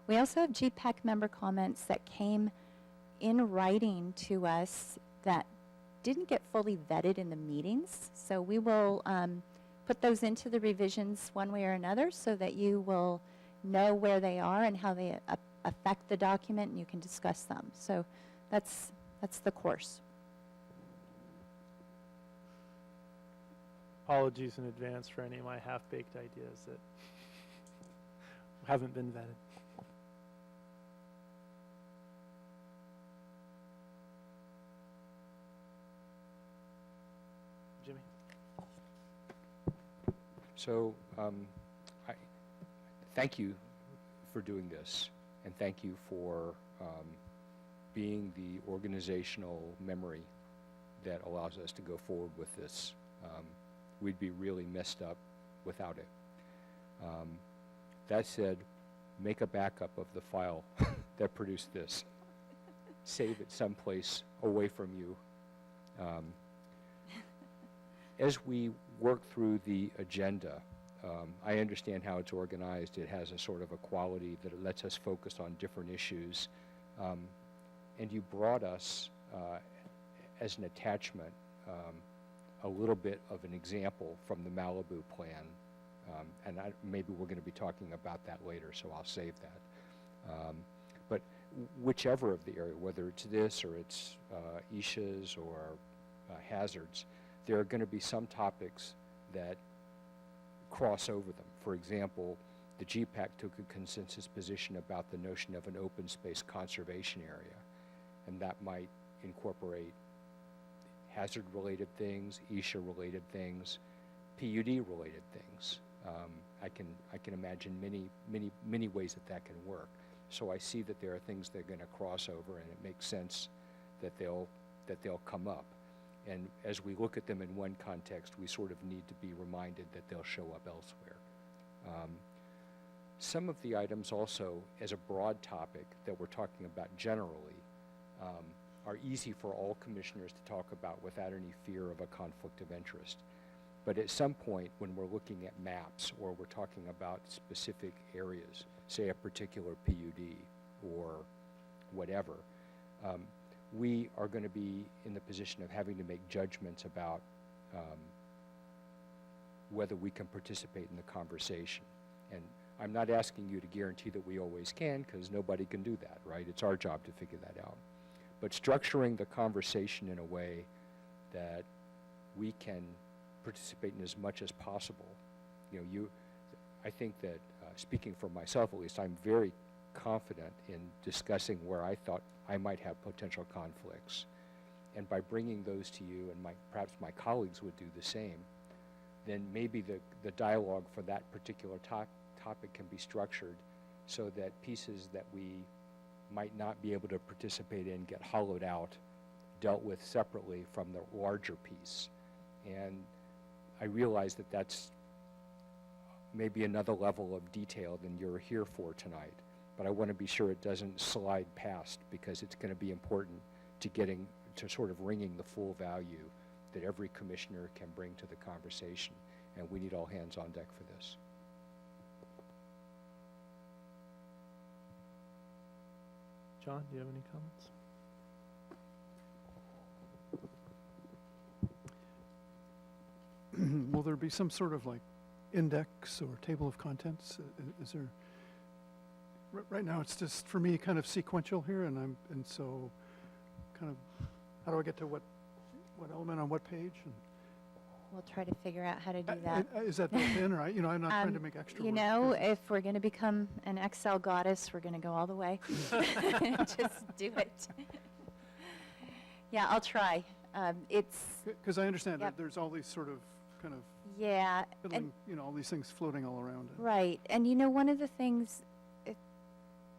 We also have GPAC member comments that came in writing to us that didn't get fully vetted in the meetings, so we will put those into the revisions one way or another so that you will know where they are and how they affect the document, and you can discuss them. So that's the course. Apologies in advance for any of my half-baked ideas that haven't been vetted. Jimmy? So I thank you for doing this, and thank you for being the organizational memory that allows us to go forward with this. We'd be really messed up without it. That said, make a backup of the file that produced this. Save it someplace away from you. As we work through the agenda, I understand how it's organized. It has a sort of a quality that it lets us focus on different issues. And you brought us, as an attachment, a little bit of an example from the Malibu plan. And maybe we're going to be talking about that later, so I'll save that. But whichever of the area, whether it's this or it's ESHAs or hazards, there are going to be some topics that cross over them. For example, the GPAC took a consensus position about the notion of an open space conservation area, and that might incorporate hazard-related things, ESHA-related things, PUD-related things. I can imagine many ways that can work. So I see that there are things that are going to cross over, and it makes sense that they'll come up. And as we look at them in one context, we sort of need to be reminded that they'll show up elsewhere. Some of the items also, as a broad topic that we're talking about generally, are easy for all commissioners to talk about without any fear of a conflict of interest. But at some point, when we're looking at maps or we're talking about specific areas, say a particular PUD or whatever, we are going to be in the position of having to make judgments about whether we can participate in the conversation. And I'm not asking you to guarantee that we always can, because nobody can do that, right? It's our job to figure that out. But structuring the conversation in a way that we can participate in as much as possible. You know, I think that, speaking for myself at least, I'm very confident in discussing where I thought I might have potential conflicts. And by bringing those to you, and perhaps my colleagues would do the same, then maybe the dialogue for that particular topic can be structured so that pieces that we might not be able to participate in get hollowed out, dealt with separately from the larger piece. And I realize that that's maybe another level of detail than you're here for tonight, but I want to be sure it doesn't slide past, because it's going to be important to sort of wringing the full value that every commissioner can bring to the conversation, and we need all hands on deck for this. John, do you have any comments? Will there be some sort of like index or table of contents? Is there, right now it's just for me kind of sequential here, and so kind of, how do I get to what element on what page? And We'll try to figure out how to do that. is that built in, or I'm not trying to make extra You work. know, if we're going to become an Excel goddess, we're going to go all the way. Just do it. Yeah, I'll try. It's, Because I understand Yep. that there's all these sort of kind of yeah, fiddling, all these things floating all around it. right. And you know, one of the things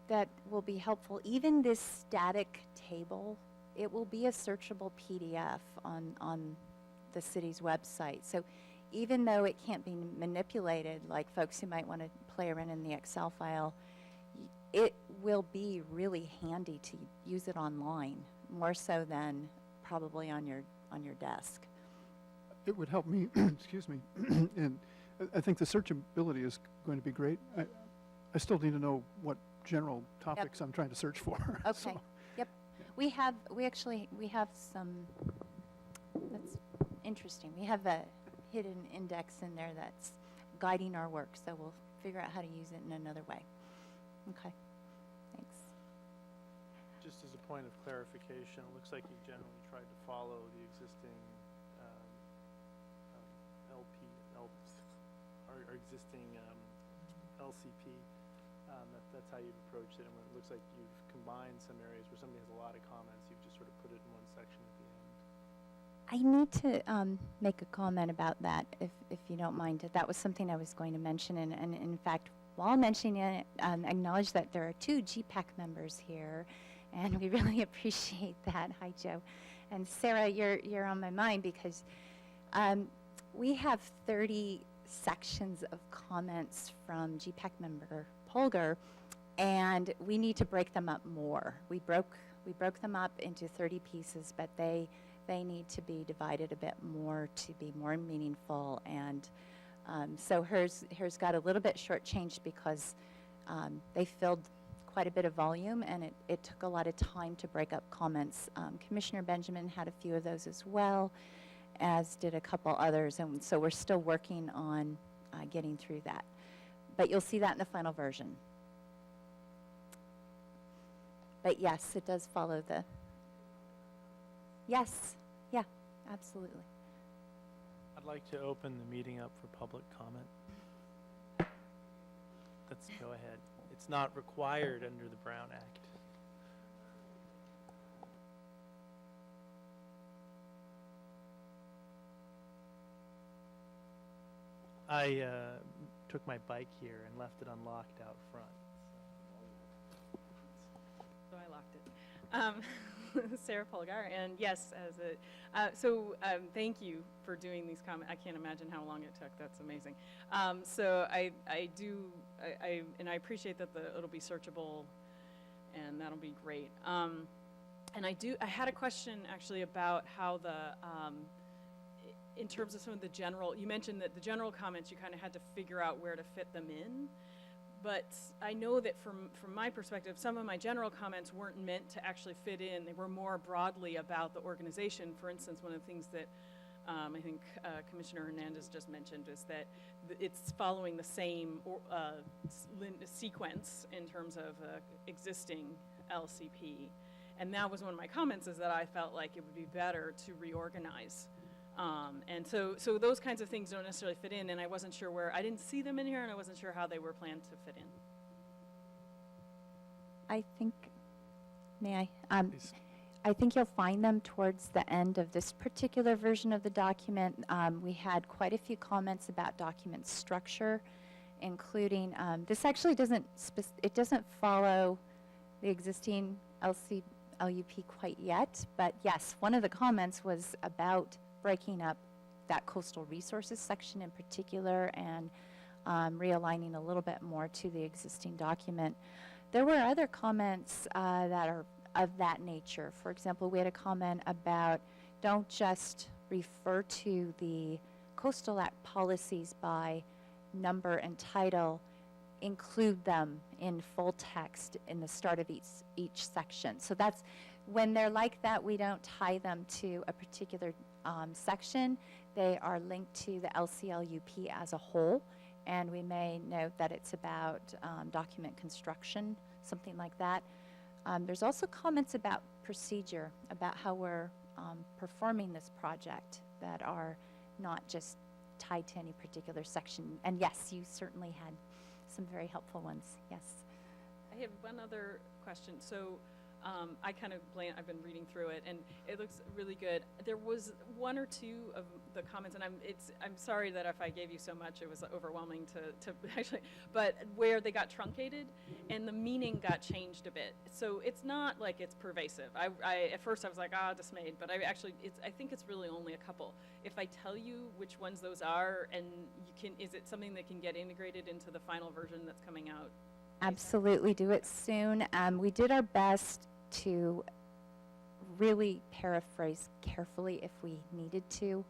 that will be helpful, even this static table, it will be a searchable PDF on the city's website. So even though it can't be manipulated, like folks who might want to play around in the Excel file, it will be really handy to use it online, more so than probably on your desk. It would help me, excuse me, and I think the searchability is going to be great. I still need to know what general topics I'm trying to search for. Okay. So, Yep. We have some, that's interesting. We have a hidden index in there that's guiding our work, so we'll figure out how to use it in another way. Okay. Thanks. Just as a point of clarification, it looks like you generally tried to follow the existing our existing LCP. That's how you've approached it, and it looks like you've combined some areas where somebody has a lot of comments. You've just sort of put it in one section at the end. I need to make a comment about that, if you don't mind. That was something I was going to mention, and in fact, while mentioning it, acknowledge that there are 2 GPAC members here, and we really appreciate that. Hi, Joe. And Sarah, you're on my mind, because we have 30 sections of comments from GPAC member Polgar, and we need to break them up more. We broke them up into 30 pieces, but they need to be divided a bit more to be more meaningful. And so hers got a little bit shortchanged because they filled quite a bit of volume, and it took a lot of time to break up comments. Commissioner Benjamin had a few of those as well, as did a couple others, and so we're still working on getting through that. But you'll see that in the final version. But yes, it does follow the, yes, yeah, absolutely. I'd like to open the meeting up for public comment. Let's go ahead. It's not required under the Brown Act. I took my bike here and left it unlocked out front. So I locked it. Sarah Polgar, and yes, thank you for doing these comments. I can't imagine how long it took. That's amazing. So I appreciate that it'll be searchable, and that'll be great. And I had a question actually about how in terms of some of the general, you mentioned that the general comments, you kind of had to figure out where to fit them in. But I know that from my perspective, some of my general comments weren't meant to actually fit in. They were more broadly about the organization. For instance, one of the things that I think Commissioner Hernandez just mentioned is that it's following the same sequence in terms of existing LCP. And that was one of my comments, is that I felt like it would be better to reorganize. And so those kinds of things don't necessarily fit in, and I wasn't sure where, I didn't see them in here, and I wasn't sure how they were planned to fit in. I think, may I? Please. I think you'll find them towards the end of this particular version of the document. We had quite a few comments about document structure, including, this actually doesn't follow the existing LUP quite yet, but yes, one of the comments was about breaking up that coastal resources section in particular and realigning a little bit more to the existing document. There were other comments that are of that nature. For example, we had a comment about don't just refer to the Coastal Act policies by number and title, include them in full text in the start of each section. So that's, when they're like that, we don't tie them to a particular section. They are linked to the LCLUP as a whole, and we may note that it's about document construction, something like that. There's also comments about procedure, about how we're performing this project that are not just tied to any particular section. And yes, you certainly had some very helpful ones, yes. I have one other question. So I kind of I've been reading through it, and it looks really good. There was one or two of the comments, and I'm sorry that if I gave you so much, it was overwhelming to actually, but where they got truncated and the meaning got changed a bit. So it's not like it's pervasive. I at first I was like, dismayed, but I think it's really only a couple. If I tell you which ones those are, and is it something that can get integrated into the final version that's coming out? Absolutely, do it soon. We did our best to really paraphrase carefully if we needed to,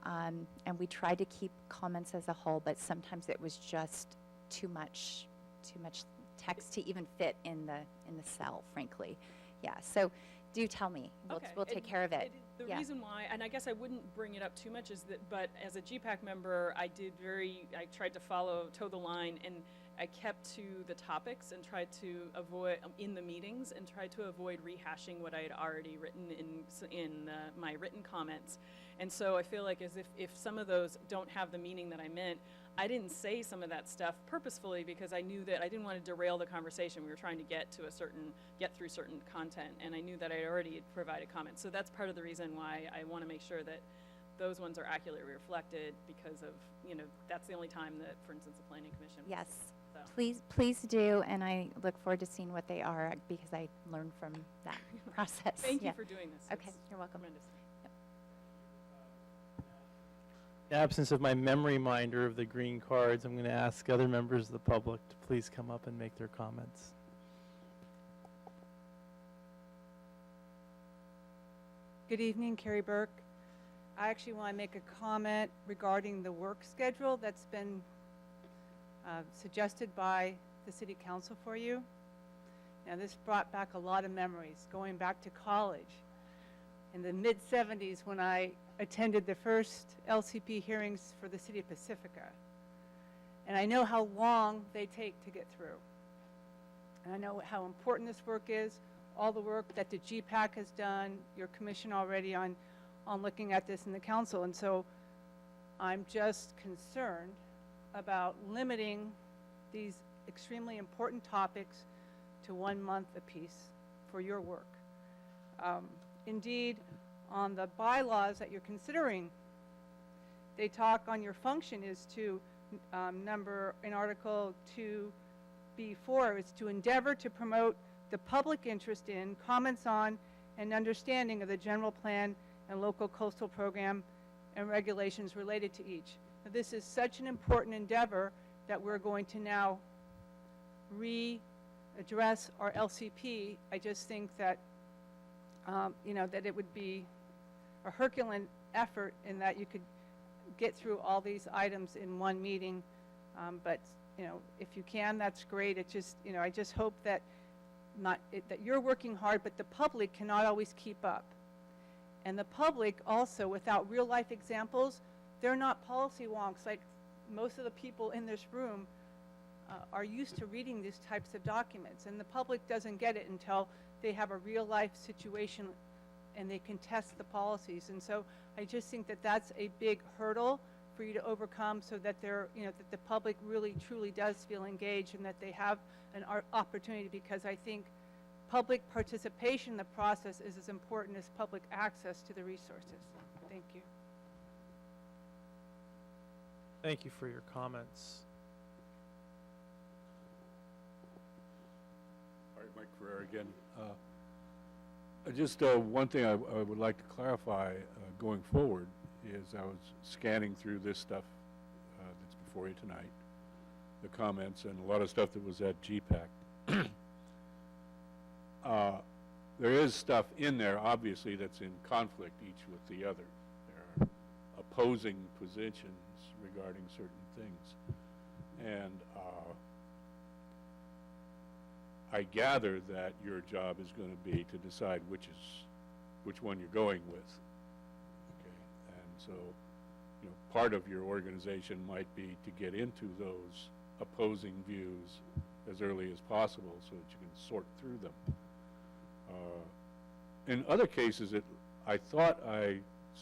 and we tried to keep comments as a whole, but sometimes it was just too much text to even fit in the cell, frankly. Yeah, so do tell me. We'll take care of it. The reason why, and I guess I wouldn't bring it up too much, is that, but as a GPAC member, I tried to toe the line, and I kept to the topics and tried to avoid, in the meetings, and tried to avoid rehashing what I had already written in my written comments. And so I feel like as if some of those don't have the meaning that I meant, I didn't say some of that stuff purposefully because I knew that I didn't want to derail the conversation. We were trying to get through certain content, and I knew that I'd already provided comments. So that's part of the reason why I want to make sure that those ones are accurately reflected, because of, that's the only time that, for instance, the Planning Commission. Yes. So. Please do, and I look forward to seeing what they are, because I learned from that process. Thank you for doing this. Okay, It's you're welcome. tremendous. In the absence of my memory minder of the green cards, I'm going to ask other members of the public to please come up and make their comments. Good evening, Carrie Burke. I actually want to make a comment regarding the work schedule that's been suggested by the City Council for you. Now, this brought back a lot of memories, going back to college in the mid-'70s when I attended the first LCP hearings for the City of Pacifica. And I know how long they take to get through. And I know how important this work is, all the work that the GPAC has done, your commission already on looking at this in the council. And so I'm just concerned about limiting these extremely important topics to 1 month apiece for your work. Indeed, on the bylaws that you're considering, they talk on your function is to number in Article 2B4 is to endeavor to promote the public interest in, comments on, and understanding of the general plan and local coastal program and regulations related to each. Now, this is such an important endeavor that we're going to now readdress our LCP. I just think that you know, that it would be a Herculean effort in that you could get through all these items in one meeting. But, you know, if you can, that's great. It just, you know, I just hope that that you're working hard, but the public cannot always keep up. And the public also, without real life examples, they're not policy wonks. Like most of the people in this room are used to reading these types of documents, and the public doesn't get it until they have a real life situation and they can test the policies. And so I just think that that's a big hurdle for you to overcome, so that you know, that the public really truly does feel engaged and that they have an opportunity, because I think public participation in the process is as important as public access to the resources. Thank you. Thank you for your comments. All right, Mike Ferrer again. Just one thing I would like to clarify going forward is I was scanning through this stuff that's before you tonight, the comments and a lot of stuff that was at GPAC. There is stuff in there, obviously, that's in conflict each with the other. There are opposing positions regarding certain things. And I gather that your job is going to be to decide which one you're going with. Okay, and so, you know, part of your organization might be to get into those opposing views as early as possible so that you can sort through them. In other cases, I thought I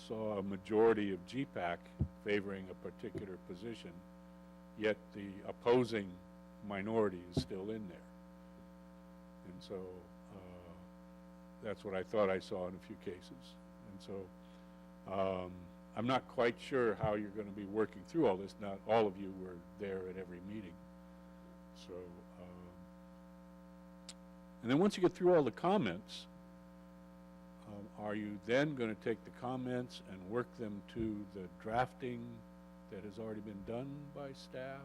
saw a majority of GPAC favoring a particular position, yet the opposing minority is still in there. And so that's what I thought I saw in a few cases. And so I'm not quite sure how you're going to be working through all this. Not all of you were there at every meeting. So, and then once you get through all the comments, are you then going to take the comments and work them to the drafting that has already been done by staff?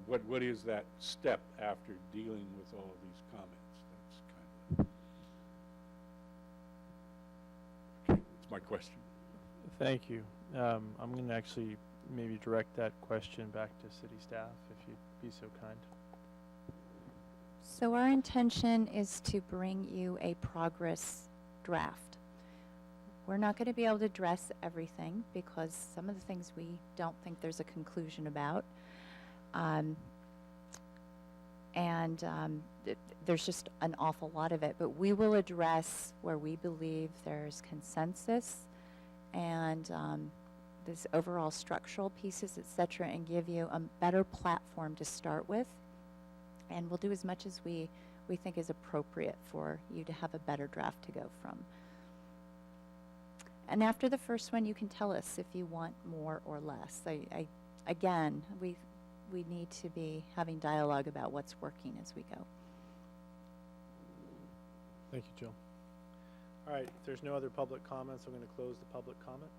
What is that step after dealing with all of these comments? That's kind of, okay, that's my question. Thank you. I'm going to actually maybe direct that question back to city staff, if you'd be so kind. So our intention is to bring you a progress draft. We're not going to be able to address everything because some of the things we don't think there's a conclusion about. There's just an awful lot of it, but we will address where we believe there's consensus and this overall structural pieces, et cetera, and give you a better platform to start with. And we'll do as much as we think is appropriate for you to have a better draft to go from. And after the first one, you can tell us if you want more or less. Again, we need to be having dialogue about what's working as we go. Thank you, Jill. All right, if there's no other public comments, I'm going to close the public comment.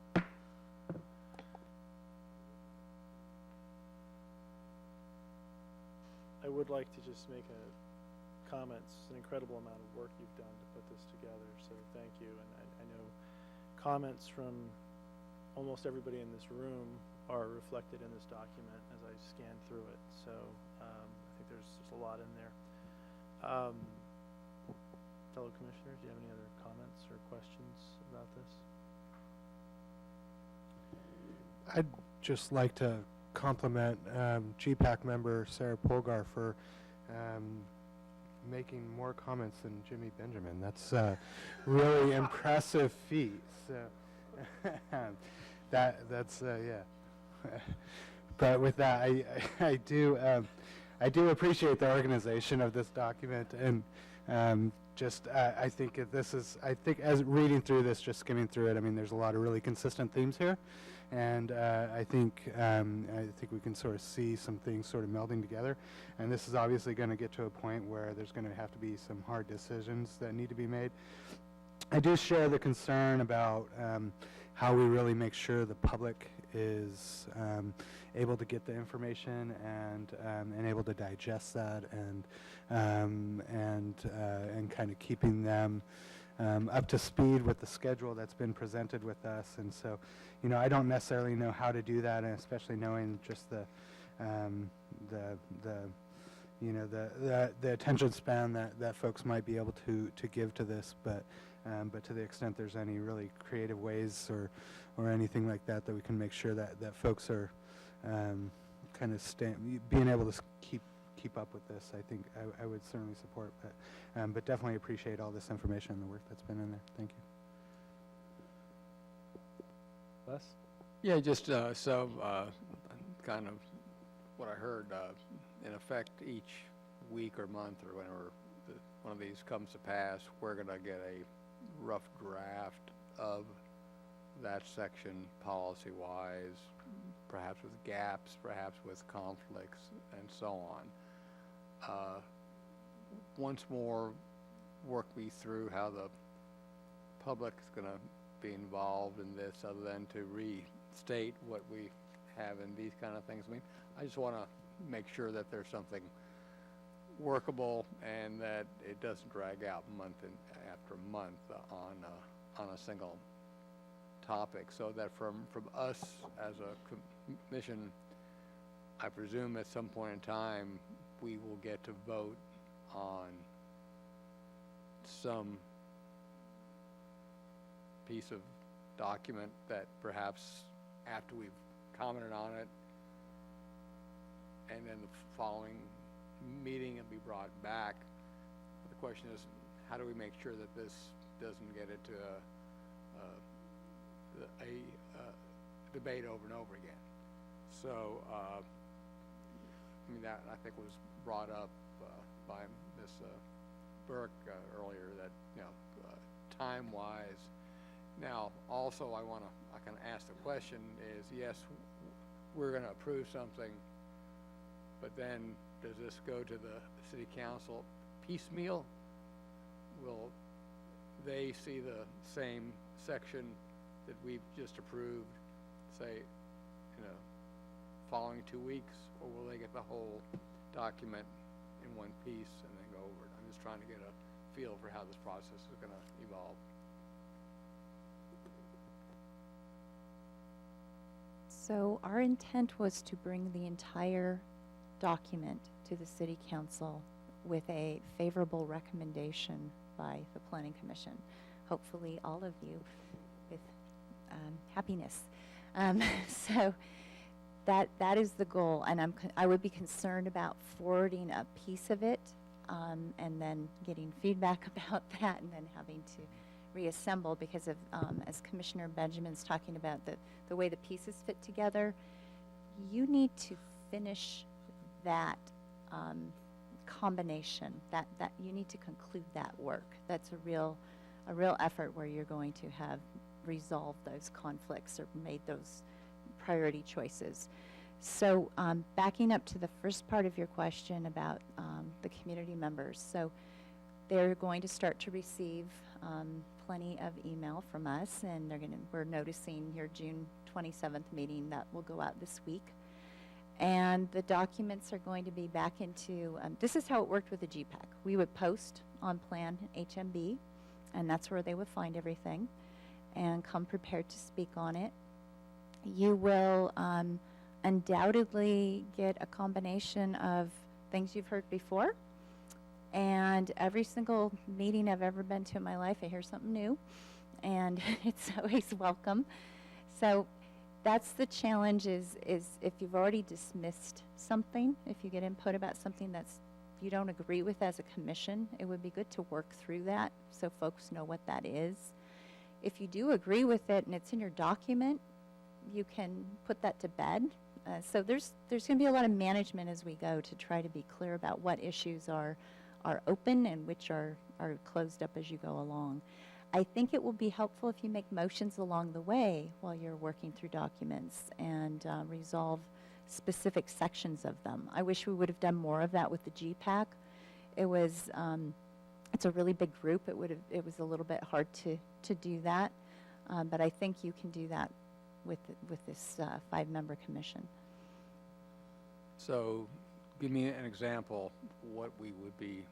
I would like to just make a comment. It's an incredible amount of work you've done to put this together, so thank you. And I know comments from almost everybody in this room are reflected in this document as I scan through it. So I think there's a lot in there. Fellow commissioners, do you have any other comments or questions about this? I'd just like to compliment GPAC member Sarah Polgar for making more comments than Jimmy Benjamin. That's a really impressive feat. So that's yeah. But with that, I do appreciate the organization of this document, and I think as reading through this, just skimming through it, I mean, there's a lot of really consistent themes here, and I think we can sort of see some things sort of melding together, and this is obviously going to get to a point where there's going to have to be some hard decisions that need to be made. I do share the concern about how we really make sure the public is able to get the information and able to digest that and kind of keeping them up to speed with the schedule that's been presented with us. And so, you know, I don't necessarily know how to do that, and especially knowing just the attention span that folks might be able to give to this, but to the extent there's any really creative ways or anything like that we can make sure that folks are kind of being able to keep up with this, I think I would certainly support. But definitely appreciate all this information and the work that's been in there. Thank you. Les? Yeah, just kind of what I heard, in effect, each week or month or whenever one of these comes to pass, we're going to get a rough draft of that section policy-wise, perhaps with gaps, perhaps with conflicts, and so on. Once more, work me through how the public is going to be involved in this, other than to restate what we have in these kind of things. I mean, I just want to make sure that there's something workable and that it doesn't drag out month after month on a single topic, so that from us as a commission, I presume at some point in time we will get to vote on some piece of document that perhaps after we've commented on it, and then the following meeting it'll be brought back. The question is, how do we make sure that this doesn't get into a debate over and over again? So, I mean, that I think was brought up by Ms. Burke earlier, that, you know, time-wise. Now, also, I can ask the question is, yes, we're going to approve something, but then does this go to the city council piecemeal? Will they see the same section that we've just approved, say, you know, following 2 weeks, or will they get the whole document in one piece and then go over it? I'm just trying to get a feel for how this process is going to evolve. So our intent was to bring the entire document to the City Council with a favorable recommendation by the Planning Commission. Hopefully all of you with happiness. So that is the goal, and I would be concerned about forwarding a piece of it and then getting feedback about that and then having to reassemble, because of, as Commissioner Benjamin's talking about, the way the pieces fit together, you need to finish that combination, that you need to conclude that work. That's a real effort where you're going to have resolved those conflicts or made those priority choices. So backing up to the first part of your question about the community members. So they're going to start to receive plenty of email from us, and we're noticing your June 27th meeting that will go out this week. And the documents are going to be back into, this is how it worked with the GPAC. We would post on Plan HMB, and that's where they would find everything and come prepared to speak on it. You will undoubtedly get a combination of things you've heard before, and every single meeting I've ever been to in my life, I hear something new, and it's always welcome. So that's the challenge, is if you've already dismissed something, if you get input about something that's you don't agree with as a commission, it would be good to work through that so folks know what that is. If you do agree with it and it's in your document, you can put that to bed. So there's going to be a lot of management as we go to try to be clear about what issues are open and which are closed up as you go along. I think it will be helpful if you make motions along the way while you're working through documents and resolve specific sections of them. I wish we would have done more of that with the GPAC. It was, it's a really big group. It was a little bit hard to do that, but I think you can do that with this 5-member commission. So give me an example what we would be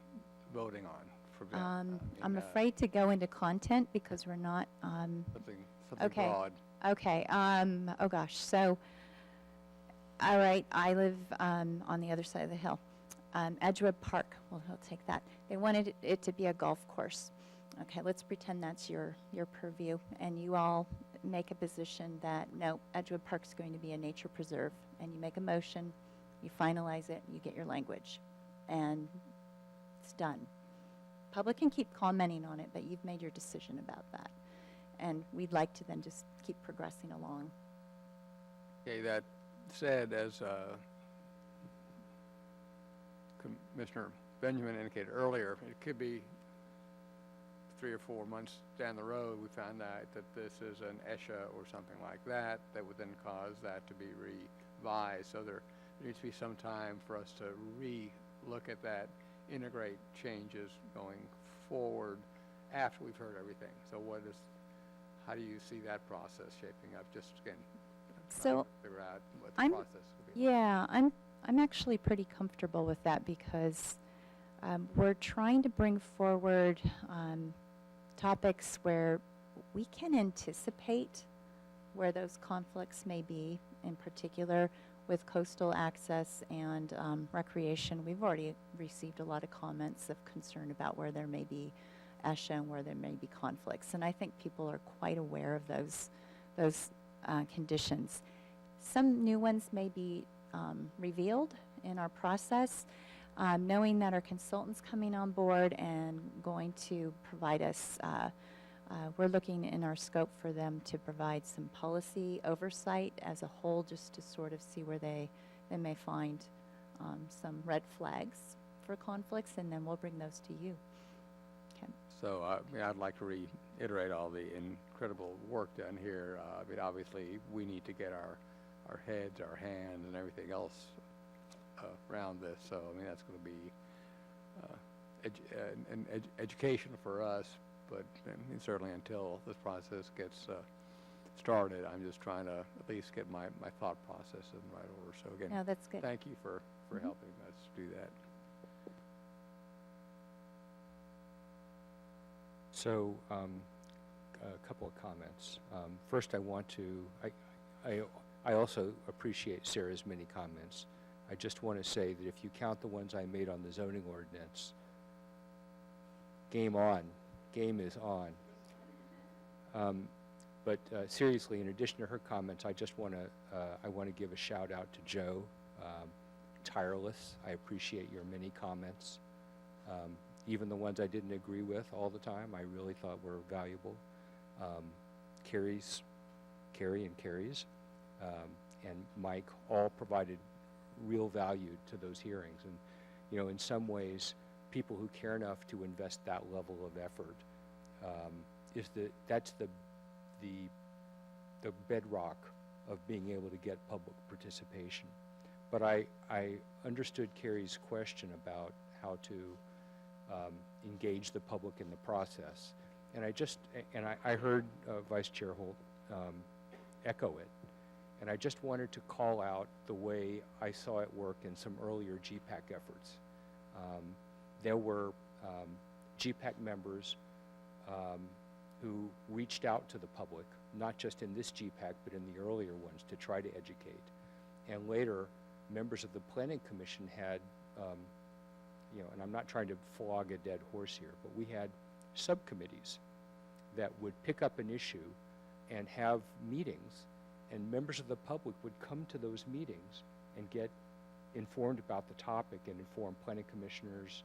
voting on, for example. I'm afraid to go into content because we're not, Something okay. broad. okay, oh gosh, so, all right, I live on the other side of the hill. Edgewood Park, well, he'll take that. They wanted it to be a golf course. Okay, let's pretend that's your purview, and you all make a position that, no, Edgewood Park's going to be a nature preserve, and you make a motion, you finalize it, you get your language, and it's done. Public can keep commenting on it, but you've made your decision about that. And we'd like to then just keep progressing along. Okay, that said, as Commissioner Benjamin indicated earlier, it could be 3 or 4 months down the road, we found out that this is an ESHA or something like that, that would then cause that to be revised. So there needs to be some time for us to re-look at that, integrate changes going forward after we've heard everything. So how do you see that process shaping up? Just again, trying So to figure out what the I'm, process will be. yeah, I'm actually pretty comfortable with that because we're trying to bring forward topics where we can anticipate where those conflicts may be, in particular with coastal access and recreation. We've already received a lot of comments of concern about where there may be ESHA and where there may be conflicts. And I think people are quite aware of those conditions. Some new ones may be revealed in our process, knowing that our consultant's coming on board and going to provide us, we're looking in our scope for them to provide some policy oversight as a whole, just to sort of see where they may find some red flags for conflicts, and then we'll bring those to you. Okay. So I'd like to reiterate all the incredible work done here. Obviously, we need to get our heads, our hands, and everything else around this. So, that's going to be education for us, but certainly until this process gets started, I'm just trying to at least get my thought process in the right order. So again, No, that's good. thank you for helping us do that. So, a couple of comments. First, I want to, I also appreciate Sarah's many comments. I just want to say that if you count the ones I made on the zoning ordinance, game on, game is on. But seriously, in addition to her comments, I just want to, I want to give a shout out to Joe, tireless. I appreciate your many comments. Even the ones I didn't agree with all the time, I really thought were valuable. Carrie and Carrie's, and Mike all provided real value to those hearings. And, in some ways, people who care enough to invest that level of effort, that's the bedrock of being able to get public participation. But I understood Carrie's question about how to engage the public in the process. And I heard Vice Chair Holt echo it. And I just wanted to call out the way I saw it work in some earlier GPAC efforts. There were GPAC members who reached out to the public, not just in this GPAC, but in the earlier ones, to try to educate. And later, members of the Planning Commission had, and I'm not trying to flog a dead horse here, but we had subcommittees that would pick up an issue and have meetings, and members of the public would come to those meetings and get informed about the topic and inform planning commissioners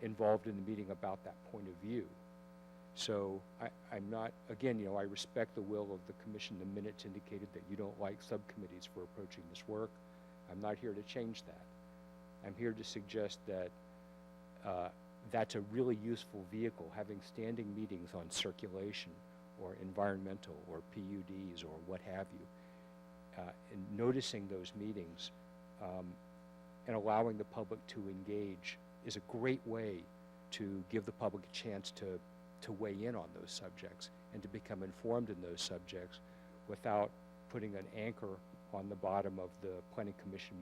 involved in the meeting about that point of view. So I'm not, again, I respect the will of the commission. The minutes indicated that you don't like subcommittees for approaching this work. I'm not here to change that. I'm here to suggest that that's a really useful vehicle, having standing meetings on circulation or environmental or PUDs or what have you, and noticing those meetings and allowing the public to engage is a great way to give the public a chance to weigh in on those subjects and to become informed in those subjects without putting an anchor on the bottom of the planning commission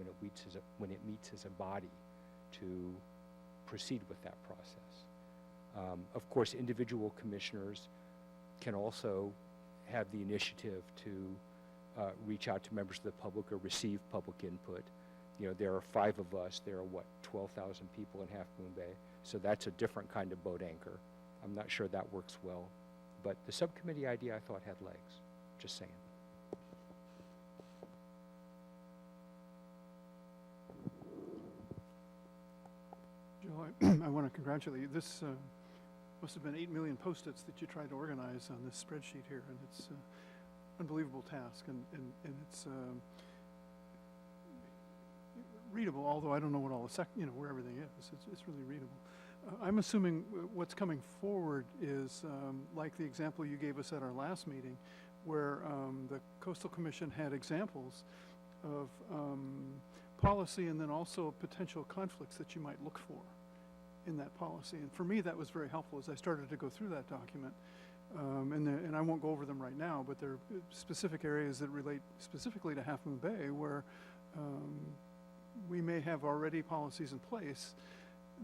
when it meets as a body to proceed with that process. Of course, individual commissioners can also have the initiative to reach out to members of the public or receive public input. You know, there are 5 of us. There are, 12,000 people in Half Moon Bay. So that's a different kind of boat anchor. I'm not sure that works well. But the subcommittee idea I thought had legs. Just saying. Joe, I want to congratulate you. This must have been 8 million Post-its that you tried to organize on this spreadsheet here, and it's an unbelievable task, and it's readable, although I don't know what all the where everything is. It's really readable. I'm assuming what's coming forward is like the example you gave us at our last meeting, where the Coastal Commission had examples of policy and then also potential conflicts that you might look for in that policy. And for me, that was very helpful as I started to go through that document. And I won't go over them right now, but there are specific areas that relate specifically to Half Moon Bay where we may have already policies in place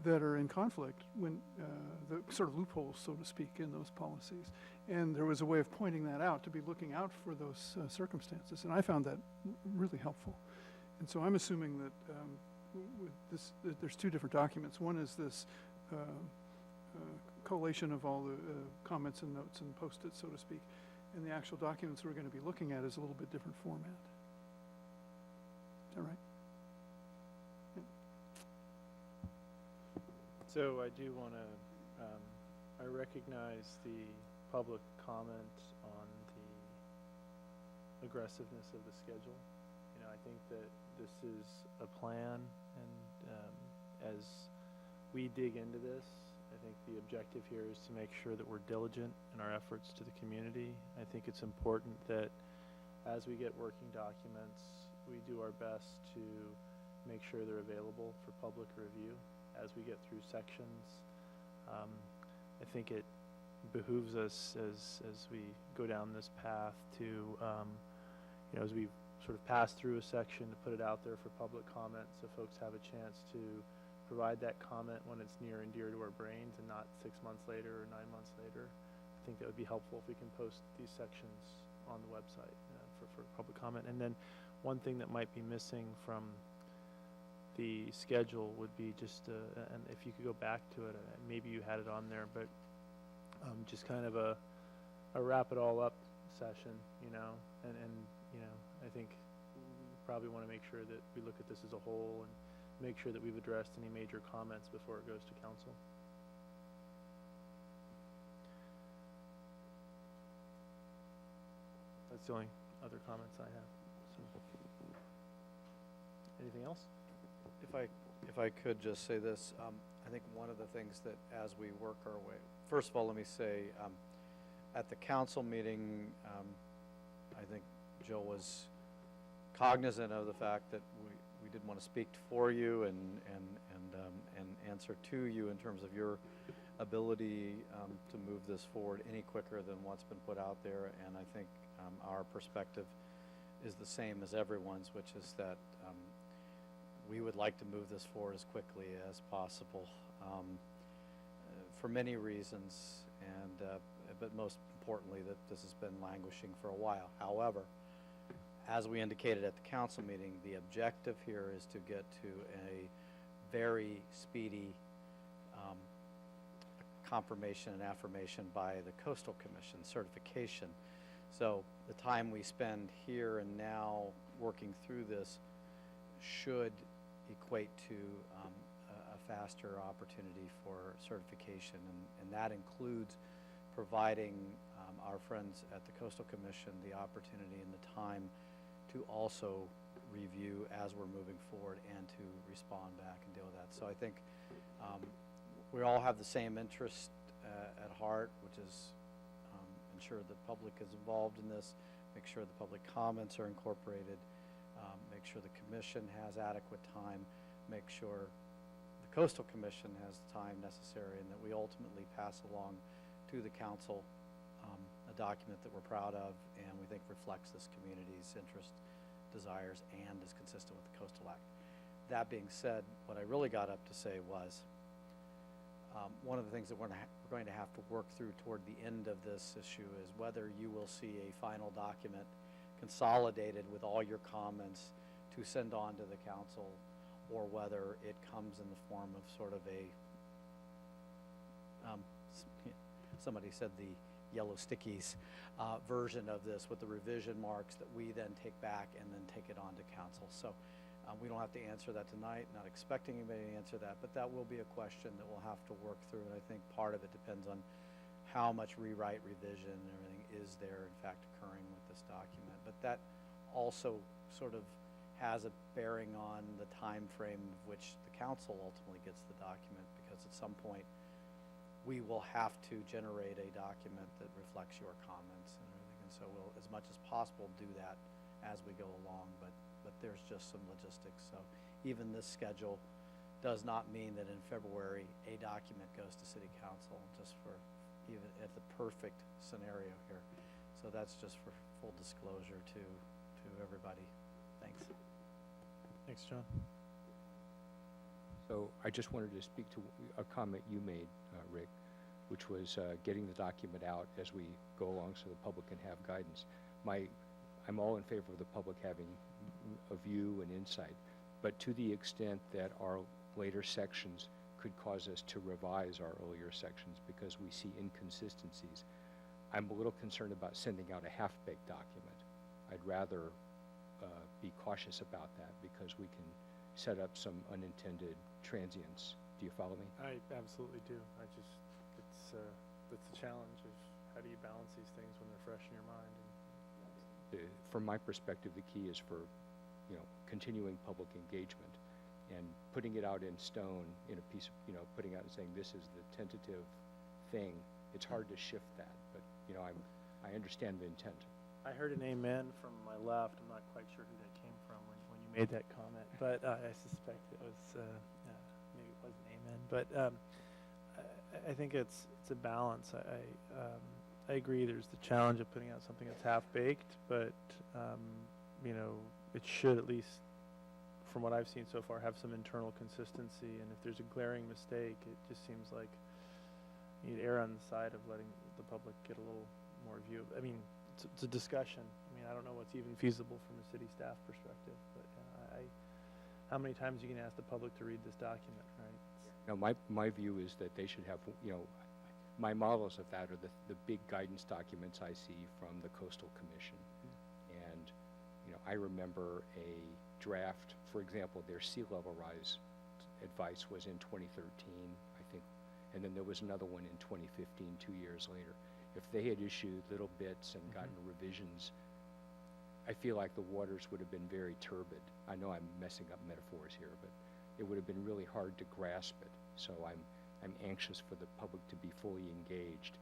that are in conflict when the sort of loopholes, so to speak, in those policies. And there was a way of pointing that out, to be looking out for those circumstances. And I found that really helpful. And so I'm assuming that with this, that there's 2 different documents. One is this collation of all the comments and notes and Post-its, so to speak. And the actual documents we're going to be looking at is a little bit different format. Is that right? So I do want to, I recognize the public comment on the aggressiveness of the schedule. You know, I think that this is a plan, and as we dig into this, I think the objective here is to make sure that we're diligent in our efforts to the community. I think it's important that as we get working documents, we do our best to make sure they're available for public review as we get through sections. I think it behooves us as we go down this path to, you know, as we sort of pass through a section, to put it out there for public comment so folks have a chance to provide that comment when it's near and dear to our brains and not 6 months later or 9 months later. I think that would be helpful if we can post these sections on the website for public comment. And then one thing that might be missing from the schedule would be just, and if you could go back to it, maybe you had it on there, but just kind of a wrap it all up session, you know, and you know, I think we probably want to make sure that we look at this as a whole and make sure that we've addressed any major comments before it goes to council. That's the only other comments I have. So. Anything else? If I could just say this, I think one of the things that as we work our way, first of all, let me say, at the council meeting, I think Joe was cognizant of the fact that we did want to speak for you and answer to you in terms of your ability to move this forward any quicker than what's been put out there. And I think our perspective is the same as everyone's, which is that we would like to move this forward as quickly as possible for many reasons, and but most importantly that this has been languishing for a while. However, as we indicated at the council meeting, the objective here is to get to a very speedy confirmation and affirmation by the Coastal Commission certification. So the time we spend here and now working through this should equate to a faster opportunity for certification, and that includes providing our friends at the Coastal Commission the opportunity and the time to also review as we're moving forward and to respond back and deal with that. So I think we all have the same interest at heart, which is ensure the public is involved in this, make sure the public comments are incorporated, make sure the commission has adequate time, make sure the Coastal Commission has the time necessary, and that we ultimately pass along to the council a document that we're proud of and we think reflects this community's interest, desires, and is consistent with the Coastal Act. That being said, what I really got up to say was, one of the things that we're going to have to work through toward the end of this issue is whether you will see a final document consolidated with all your comments to send on to the council, or whether it comes in the form of sort of a, somebody said the yellow stickies version of this with the revision marks that we then take back and then take it on to council. So we don't have to answer that tonight, not expecting anybody to answer that, but that will be a question that we'll have to work through, and I think part of it depends on how much rewrite, revision, and everything is there in fact occurring with this document. But that also sort of has a bearing on the time frame of which the council ultimately gets the document, because at some point we will have to generate a document that reflects your comments and everything, and so we'll, as much as possible, do that as we go along, but there's just some logistics. So even this schedule does not mean that in February a document goes to City Council, just for even at the perfect scenario here. So that's just for full disclosure to everybody. Thanks. Thanks, John. So I just wanted to speak to a comment you made, Rick, which was getting the document out as we go along so the public can have guidance. I'm all in favor of the public having a view and insight, but to the extent that our later sections could cause us to revise our earlier sections because we see inconsistencies, I'm a little concerned about sending out a half-baked document. I'd rather be cautious about that because we can set up some unintended transients. Do you follow me? I absolutely do. It's the challenge of how do you balance these things when they're fresh in your mind. From my perspective, the key is for, continuing public engagement and putting it out in stone in a piece of, putting out and saying this is the tentative thing. It's hard to shift that, but, I understand the intent. I heard an amen from my left. I'm not quite sure who that came from when you made that comment, but I suspect it was maybe it was an amen. But I think it's a balance. I agree. There's the challenge of putting out something that's half baked, but it should, at least from what I've seen so far, have some internal consistency. And if there's a glaring mistake, it just seems like you'd err on the side of letting the public get a little more view. I mean, it's a discussion. I don't know what's even feasible from a city staff perspective, but how many times are you going to ask the public to read this document, right? Now, my view is that they should have, my models of that are the big guidance documents I see from the Coastal Commission. And, I remember a draft, for example, their sea level rise advice was in 2013, I think, and then there was another one in 2015, 2 years later. If they had issued little bits and gotten revisions, I feel like the waters would have been very turbid. I know I'm messing up metaphors here, but it would have been really hard to grasp it. So I'm anxious for the public to be fully engaged.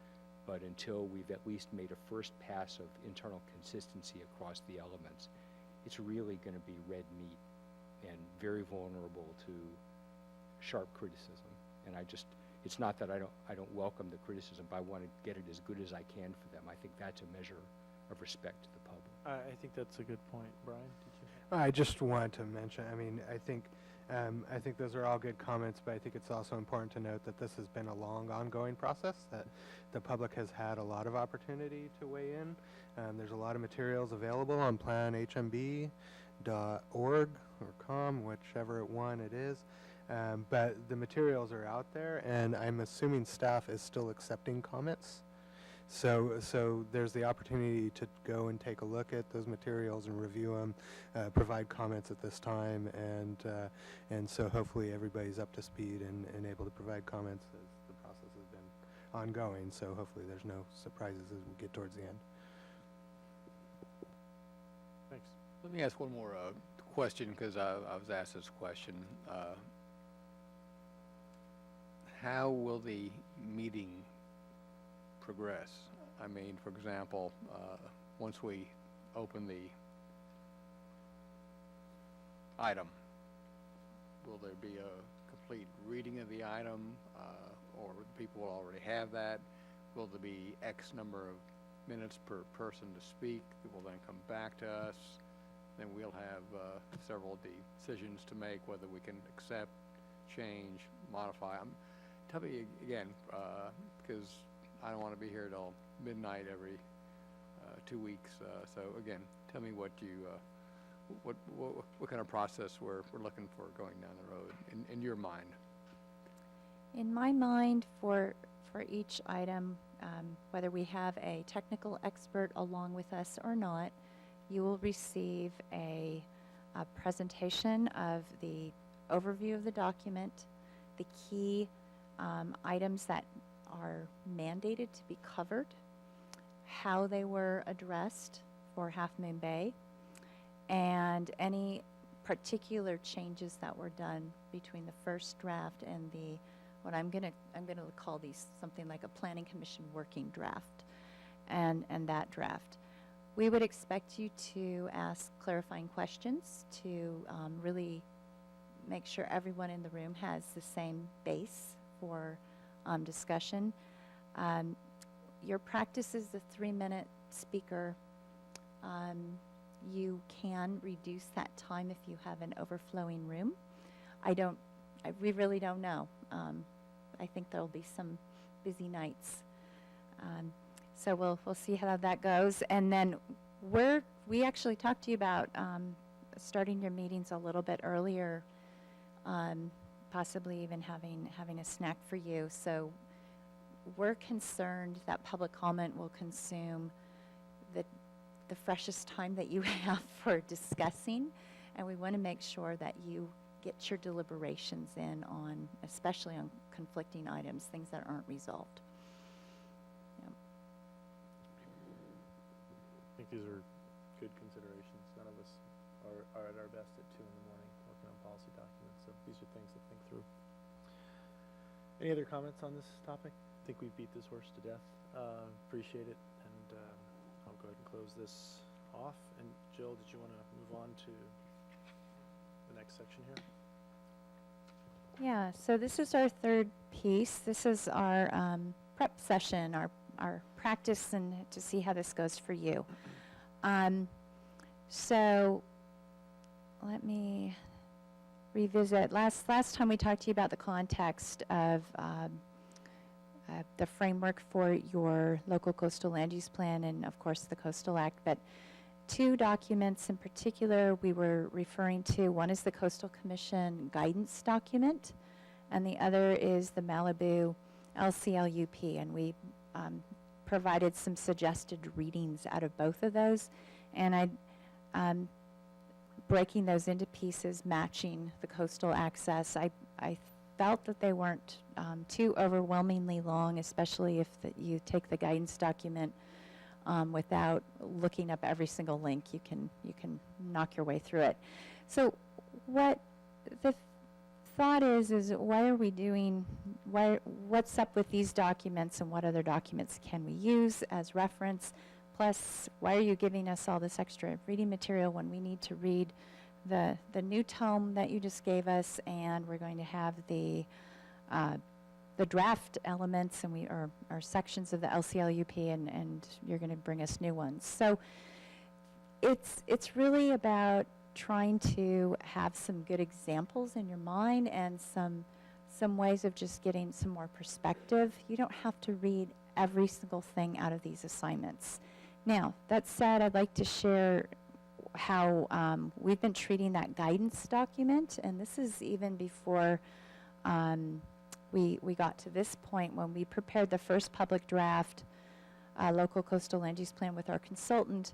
But until we've at least made a first pass of internal consistency across the elements, it's really going to be red meat and very vulnerable to sharp criticism. And it's not that I don't welcome the criticism, but I want to get it as good as I can for them. I think that's a measure of respect to the public. I think that's a good point. Brian, did you? I just wanted to mention, I think those are all good comments, but I think it's also important to note that this has been a long, ongoing process, that the public has had a lot of opportunity to weigh in. There's a lot of materials available on planhmb.org or com, whichever one it is. But the materials are out there, and I'm assuming staff is still accepting comments. So there's the opportunity to go and take a look at those materials and review them, provide comments at this time, and so hopefully everybody's up to speed and able to provide comments as the process has been ongoing. So hopefully there's no surprises as we get towards the end. Thanks. Let me ask one more question, because I was asked this question. How will the meeting progress? For example, once we open the item, will there be a complete reading of the item, or people will already have that? Will there be X number of minutes per person to speak. It will then come back to us. Then we'll have several decisions to make, whether we can accept, change, modify. Tell me again, because I don't want to be here till midnight every 2 weeks. So again, tell me what you, what kind of process we're looking for going down the road in your mind. In my mind, for each item, whether we have a technical expert along with us or not, you will receive a presentation of the overview of the document, the key items that are mandated to be covered, how they were addressed for Half Moon Bay, and any particular changes that were done between the first draft and the what I'm gonna call these something like a Planning Commission working draft, and that draft. We would expect you to ask clarifying questions to really make sure everyone in the room has the same base for discussion. Your practice is the 3-minute speaker. You can reduce that time if you have an overflowing room. We really don't know. I think there'll be some busy nights. So we'll see how that goes. And then we actually talked to you about starting your meetings a little bit earlier, possibly even having a snack for you. So we're concerned that public comment will consume the freshest time that you have for discussing, and we want to make sure that you get your deliberations in on, especially on conflicting items, things that aren't resolved. Yep. I think these are good considerations. None of us are at our best at 2 in the morning working on policy documents, so these are things to think through. Any other comments on this topic? I think we beat this horse to death. Appreciate it, and I'll go ahead and close this off. And Jill, did you want to move on to the next section here? Yeah, so this is our third piece. This is our prep session, our practice, and to see how this goes for you. So let me revisit. Last time we talked to you about the context of the framework for your local coastal land use plan and, of course, the Coastal Act. But 2 documents in particular we were referring to. One is the Coastal Commission guidance document, and the other is the Malibu LCLUP. And we provided some suggested readings out of both of those. And I'm breaking those into pieces, matching the coastal access. I felt that they weren't too overwhelmingly long, especially if you take the guidance document without looking up every single link. You can knock your way through it. So what the thought is why are we doing, what's up with these documents and what other documents can we use as reference? Plus, why are you giving us all this extra reading material when we need to read the new tome that you just gave us, and we're going to have the draft elements and or sections of the LCLUP, and you're going to bring us new ones. So it's really about trying to have some good examples in your mind and some ways of just getting some more perspective. You don't have to read every single thing out of these assignments. Now, that said, I'd like to share how we've been treating that guidance document, and this is even before we got to this point when we prepared the first public draft local coastal land use plan with our consultant.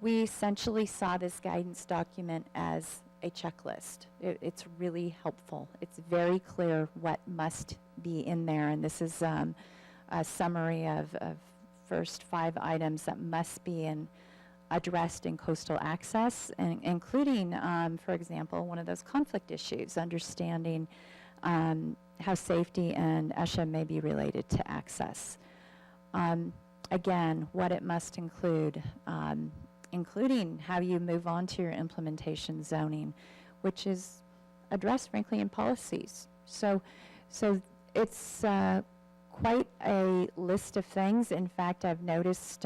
We essentially saw this guidance document as a checklist. It's really helpful. It's very clear what must be in there, and this is a summary of first 5 items that must be addressed in coastal access, and including, for example, one of those conflict issues, understanding how safety and ESHA may be related to access. Again, what it must include, including how you move on to your implementation zoning, which is addressed, frankly, in policies. So it's quite a list of things. In fact, I've noticed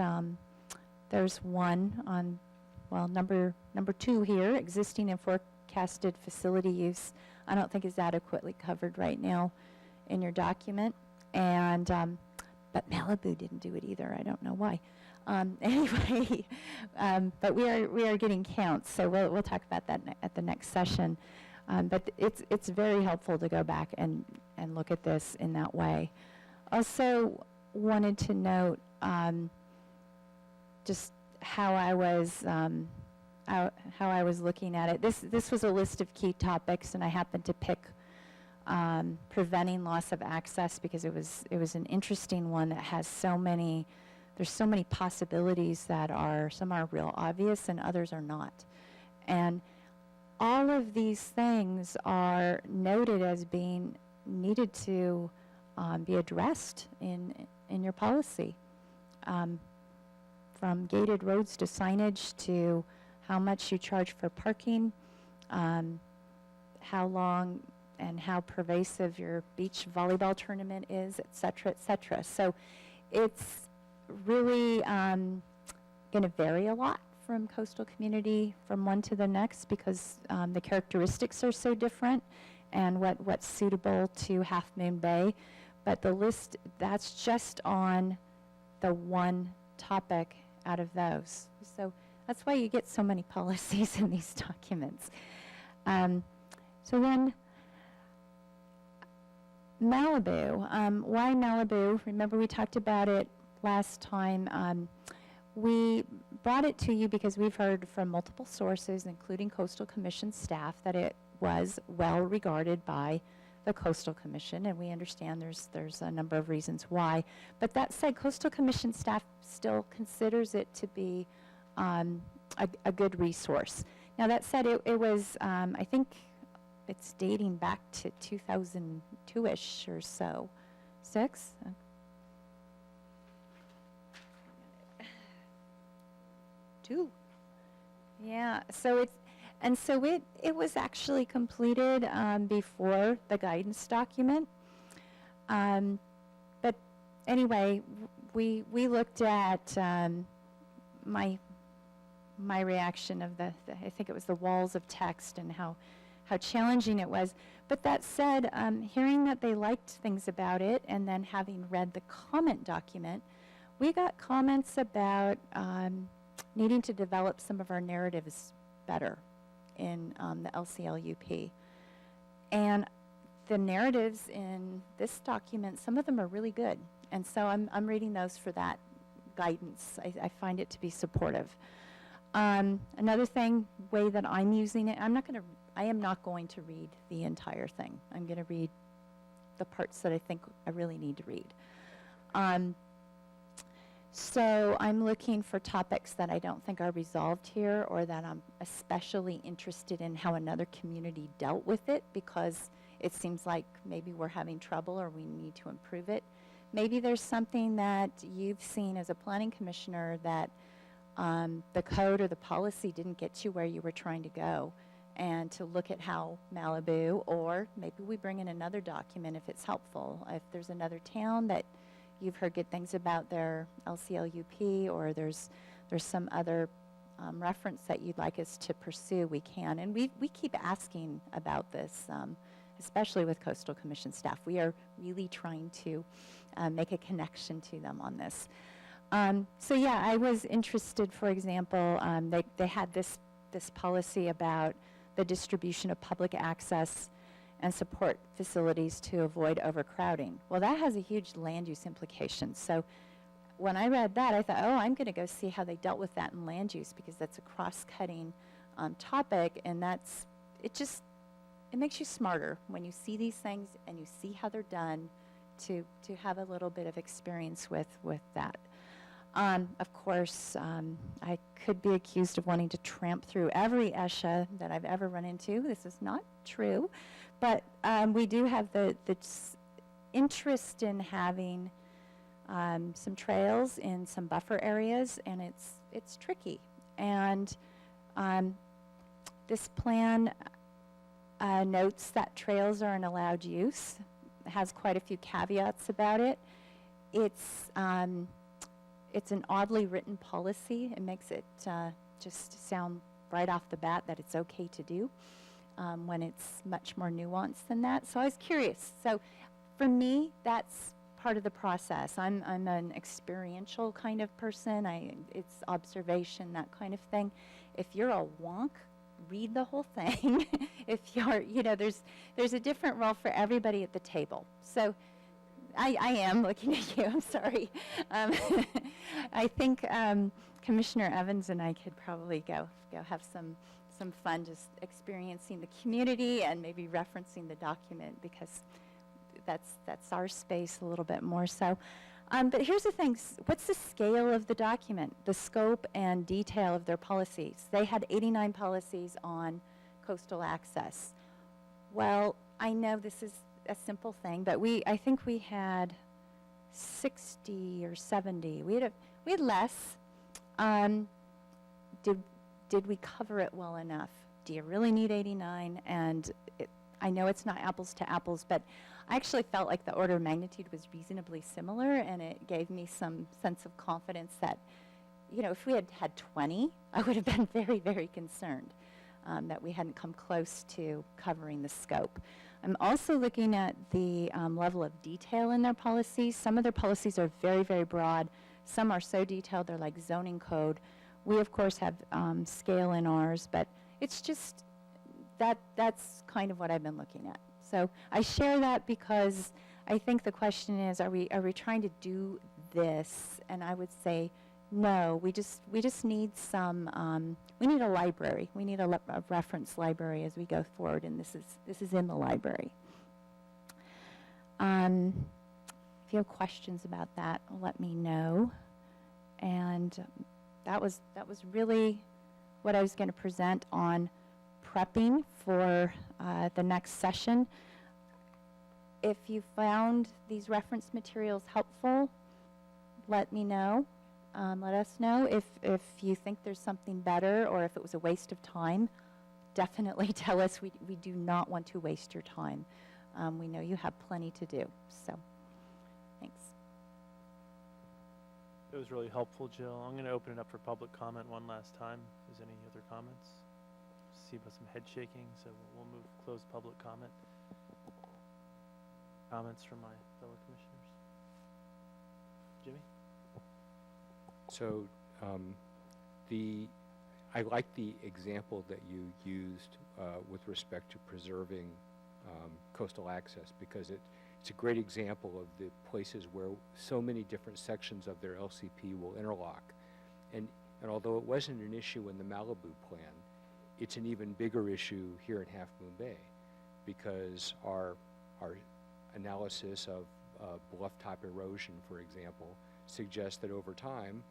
there's one on, well, number 2 here, existing and forecasted facility use. I don't think is adequately covered right now in your document. And, but Malibu didn't do it either. I don't know why. Anyway, but we are getting counts, so we'll talk about that at the next session. But it's very helpful to go back and look at this in that way. Also wanted to note just how I was looking at it. This was a list of key topics, and I happened to pick preventing loss of access because it was an interesting one that has there's so many possibilities that some are real obvious and others are not. And all of these things are noted as being needed to be addressed in your policy. From gated roads to signage to how much you charge for parking, how long and how pervasive your beach volleyball tournament is, et cetera, et cetera. So it's really going to vary a lot from coastal community from one to the next because the characteristics are so different and what's suitable to Half Moon Bay. But the list, that's just on the one topic out of those. So that's why you get so many policies in these documents. So then Malibu, why Malibu? Remember we talked about it last time. We brought it to you because we've heard from multiple sources, including Coastal Commission staff, that it was well regarded by the Coastal Commission, and we understand there's a number of reasons why. But that said, Coastal Commission staff still considers it to be a good resource. Now that said, it was, I think it's dating back to 2002-ish or so. 6? Two. Yeah, so it was actually completed before the guidance document. But anyway, we looked at my reaction of the I think it was the walls of text and how challenging it was. But that said, hearing that they liked things about it and then having read the comment document, we got comments about needing to develop some of our narratives better in the LCLUP. And the narratives in this document, some of them are really good. And so I'm reading those for that guidance. I find it to be supportive. Another way that I'm using it, I am not going to read the entire thing. I'm going to read the parts that I think I really need to read. So I'm looking for topics that I don't think are resolved here or that I'm especially interested in how another community dealt with it because it seems like maybe we're having trouble or we need to improve it. Maybe there's something that you've seen as a planning commissioner that the code or the policy didn't get you where you were trying to go, and to look at how Malibu, or maybe we bring in another document if it's helpful. If there's another town that you've heard good things about their LCLUP, or there's some other reference that you'd like us to pursue, we can. And we keep asking about this, especially with Coastal Commission staff. We are really trying to make a connection to them on this. So yeah, I was interested, for example, they had this policy about the distribution of public access and support facilities to avoid overcrowding. Well, that has a huge land use implication. So when I read that, I thought, oh, I'm going to go see how they dealt with that in land use, because that's a cross-cutting topic, and it makes you smarter when you see these things and you see how they're done, to have a little bit of experience with that. Of course, I could be accused of wanting to tramp through every ESHA that I've ever run into. This is not true. But we do have the interest in having some trails in some buffer areas, and it's tricky. And this plan notes that trails are an allowed use. has quite a few caveats about it. It's an oddly written policy. It makes it just sound right off the bat that it's okay to do when it's much more nuanced than that. So I was curious. So for me, that's part of the process. I'm an experiential kind of person. It's observation, that kind of thing. If you're a wonk, read the whole thing. If you're, there's a different role for everybody at the table. So I am looking at you, I'm sorry. I think Commissioner Evans and I could probably go have some fun just experiencing the community and maybe referencing the document, because that's our space a little bit more so. But here's the thing, what's the scale of the document, the scope and detail of their policies? They had 89 policies on coastal access. Well, I know this is a simple thing, but I think we had 60 or 70. We had less. Did we cover it well enough? Do you really need 89? And I know it's not apples to apples, but I actually felt like the order of magnitude was reasonably similar, and it gave me some sense of confidence that, if we had had 20, I would have been very, very concerned that we hadn't come close to covering the scope. I'm also looking at the level of detail in their policies. Some of their policies are very, very broad. Some are so detailed they're like zoning code. We, of course, have scale in ours, but it's just that's kind of what I've been looking at. So I share that because I think the question is, are we trying to do this? And I would say, no. We just need some. We need a library. We need a reference library as we go forward, and this is in the library. If you have questions about that, let me know. And that was really what I was going to present on prepping for the next session. If you found these reference materials helpful, let me know. Let us know. If you think there's something better, or if it was a waste of time, definitely tell us. We do not want to waste your time. We know you have plenty to do. So, thanks. It was really helpful, Jill. I'm going to open it up for public comment one last time. Is there any other comments? See about some head shaking, so we'll move close public comment. Comments from my fellow commissioners? Jimmy? So I like the example that you used with respect to preserving coastal access, because it's a great example of the places where so many different sections of their LCP will interlock. And although it wasn't an issue in the Malibu plan, it's an even bigger issue here in Half Moon Bay, because our analysis of bluff top erosion, for example, suggests that over time,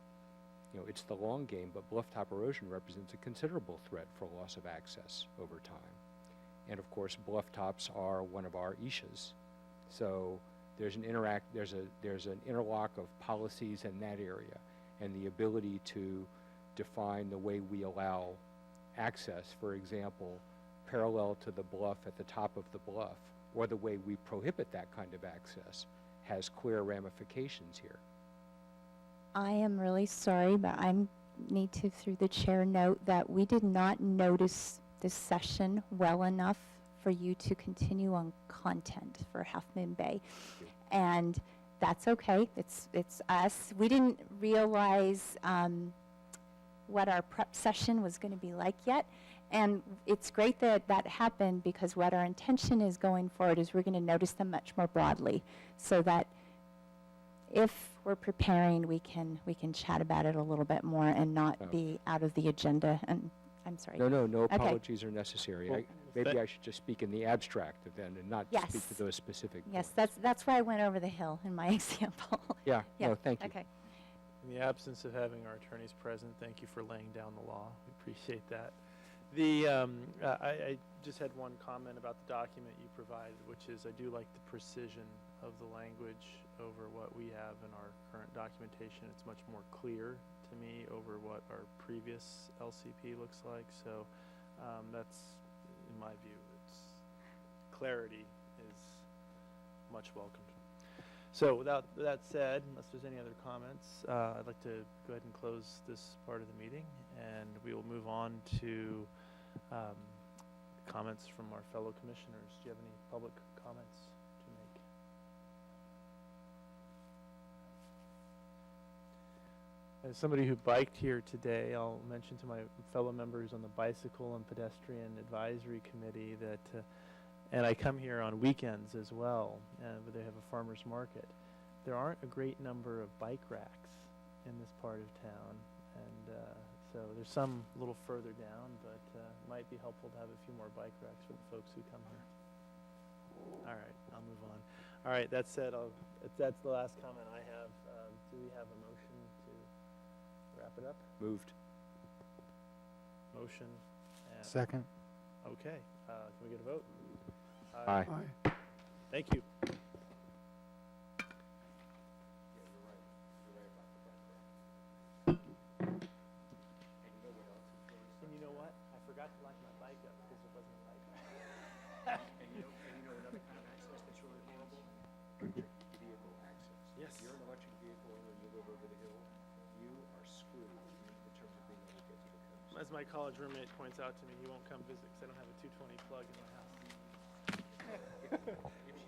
it's the long game, but bluff top erosion represents a considerable threat for loss of access over time. And of course, bluff tops are one of our issues. So there's an interlock of policies in that area, and the ability to define the way we allow access, for example, parallel to the bluff at the top of the bluff, or the way we prohibit that kind of access, has clear ramifications here. I am really sorry, but I need to, through the chair, note that we did not notice this session well enough for you to continue on content for Half Moon Bay. And that's okay. It's us. We didn't realize what our prep session was going to be like yet. And it's great that that happened, because what our intention is going forward is we're going to notice them much more broadly, so that if we're preparing, we can chat about it a little bit more and not be out of the agenda. And I'm sorry. No apologies are necessary. Well, maybe I should just speak in the abstract then, and not Yes. speak to those specific Yes, points. that's why I went over the hill in my example. Yeah, no, thank you. Okay. In the absence of having our attorneys present, thank you for laying down the law. We appreciate that. I just had one comment about the document you provided, which is I do like the precision of the language over what we have in our current documentation. It's much more clear to me over what our previous LCP looks like. So that's, in my view, it's clarity is much welcomed. So without that said, unless there's any other comments, I'd like to go ahead and close this part of the meeting, and we will move on to comments from our fellow commissioners. Do you have any public comments to make? As somebody who biked here today, I'll mention to my fellow members on the Bicycle and Pedestrian Advisory Committee that, and I come here on weekends as well, but they have a farmer's market. There aren't a great number of bike racks in this part of town, and so there's some a little further down, but it might be helpful to have a few more bike racks for the folks who come here. All right, I'll move on. All right, that said, if that's the last comment I have, do we have a motion to wrap it up? Moved. Motion. And Second. okay, can we get a vote? Aye. Aye. Thank you. And you know what? I forgot to lock my bike up because it wasn't a bike rack. And you know another kind of access that's really horrible? Vehicle access. Yes. If you're an electric vehicle owner and you live over the hill, you are screwed in terms of being able to get to the coast. As my college roommate points out to me, he won't come visit because I don't have a 220 plug in my house. If she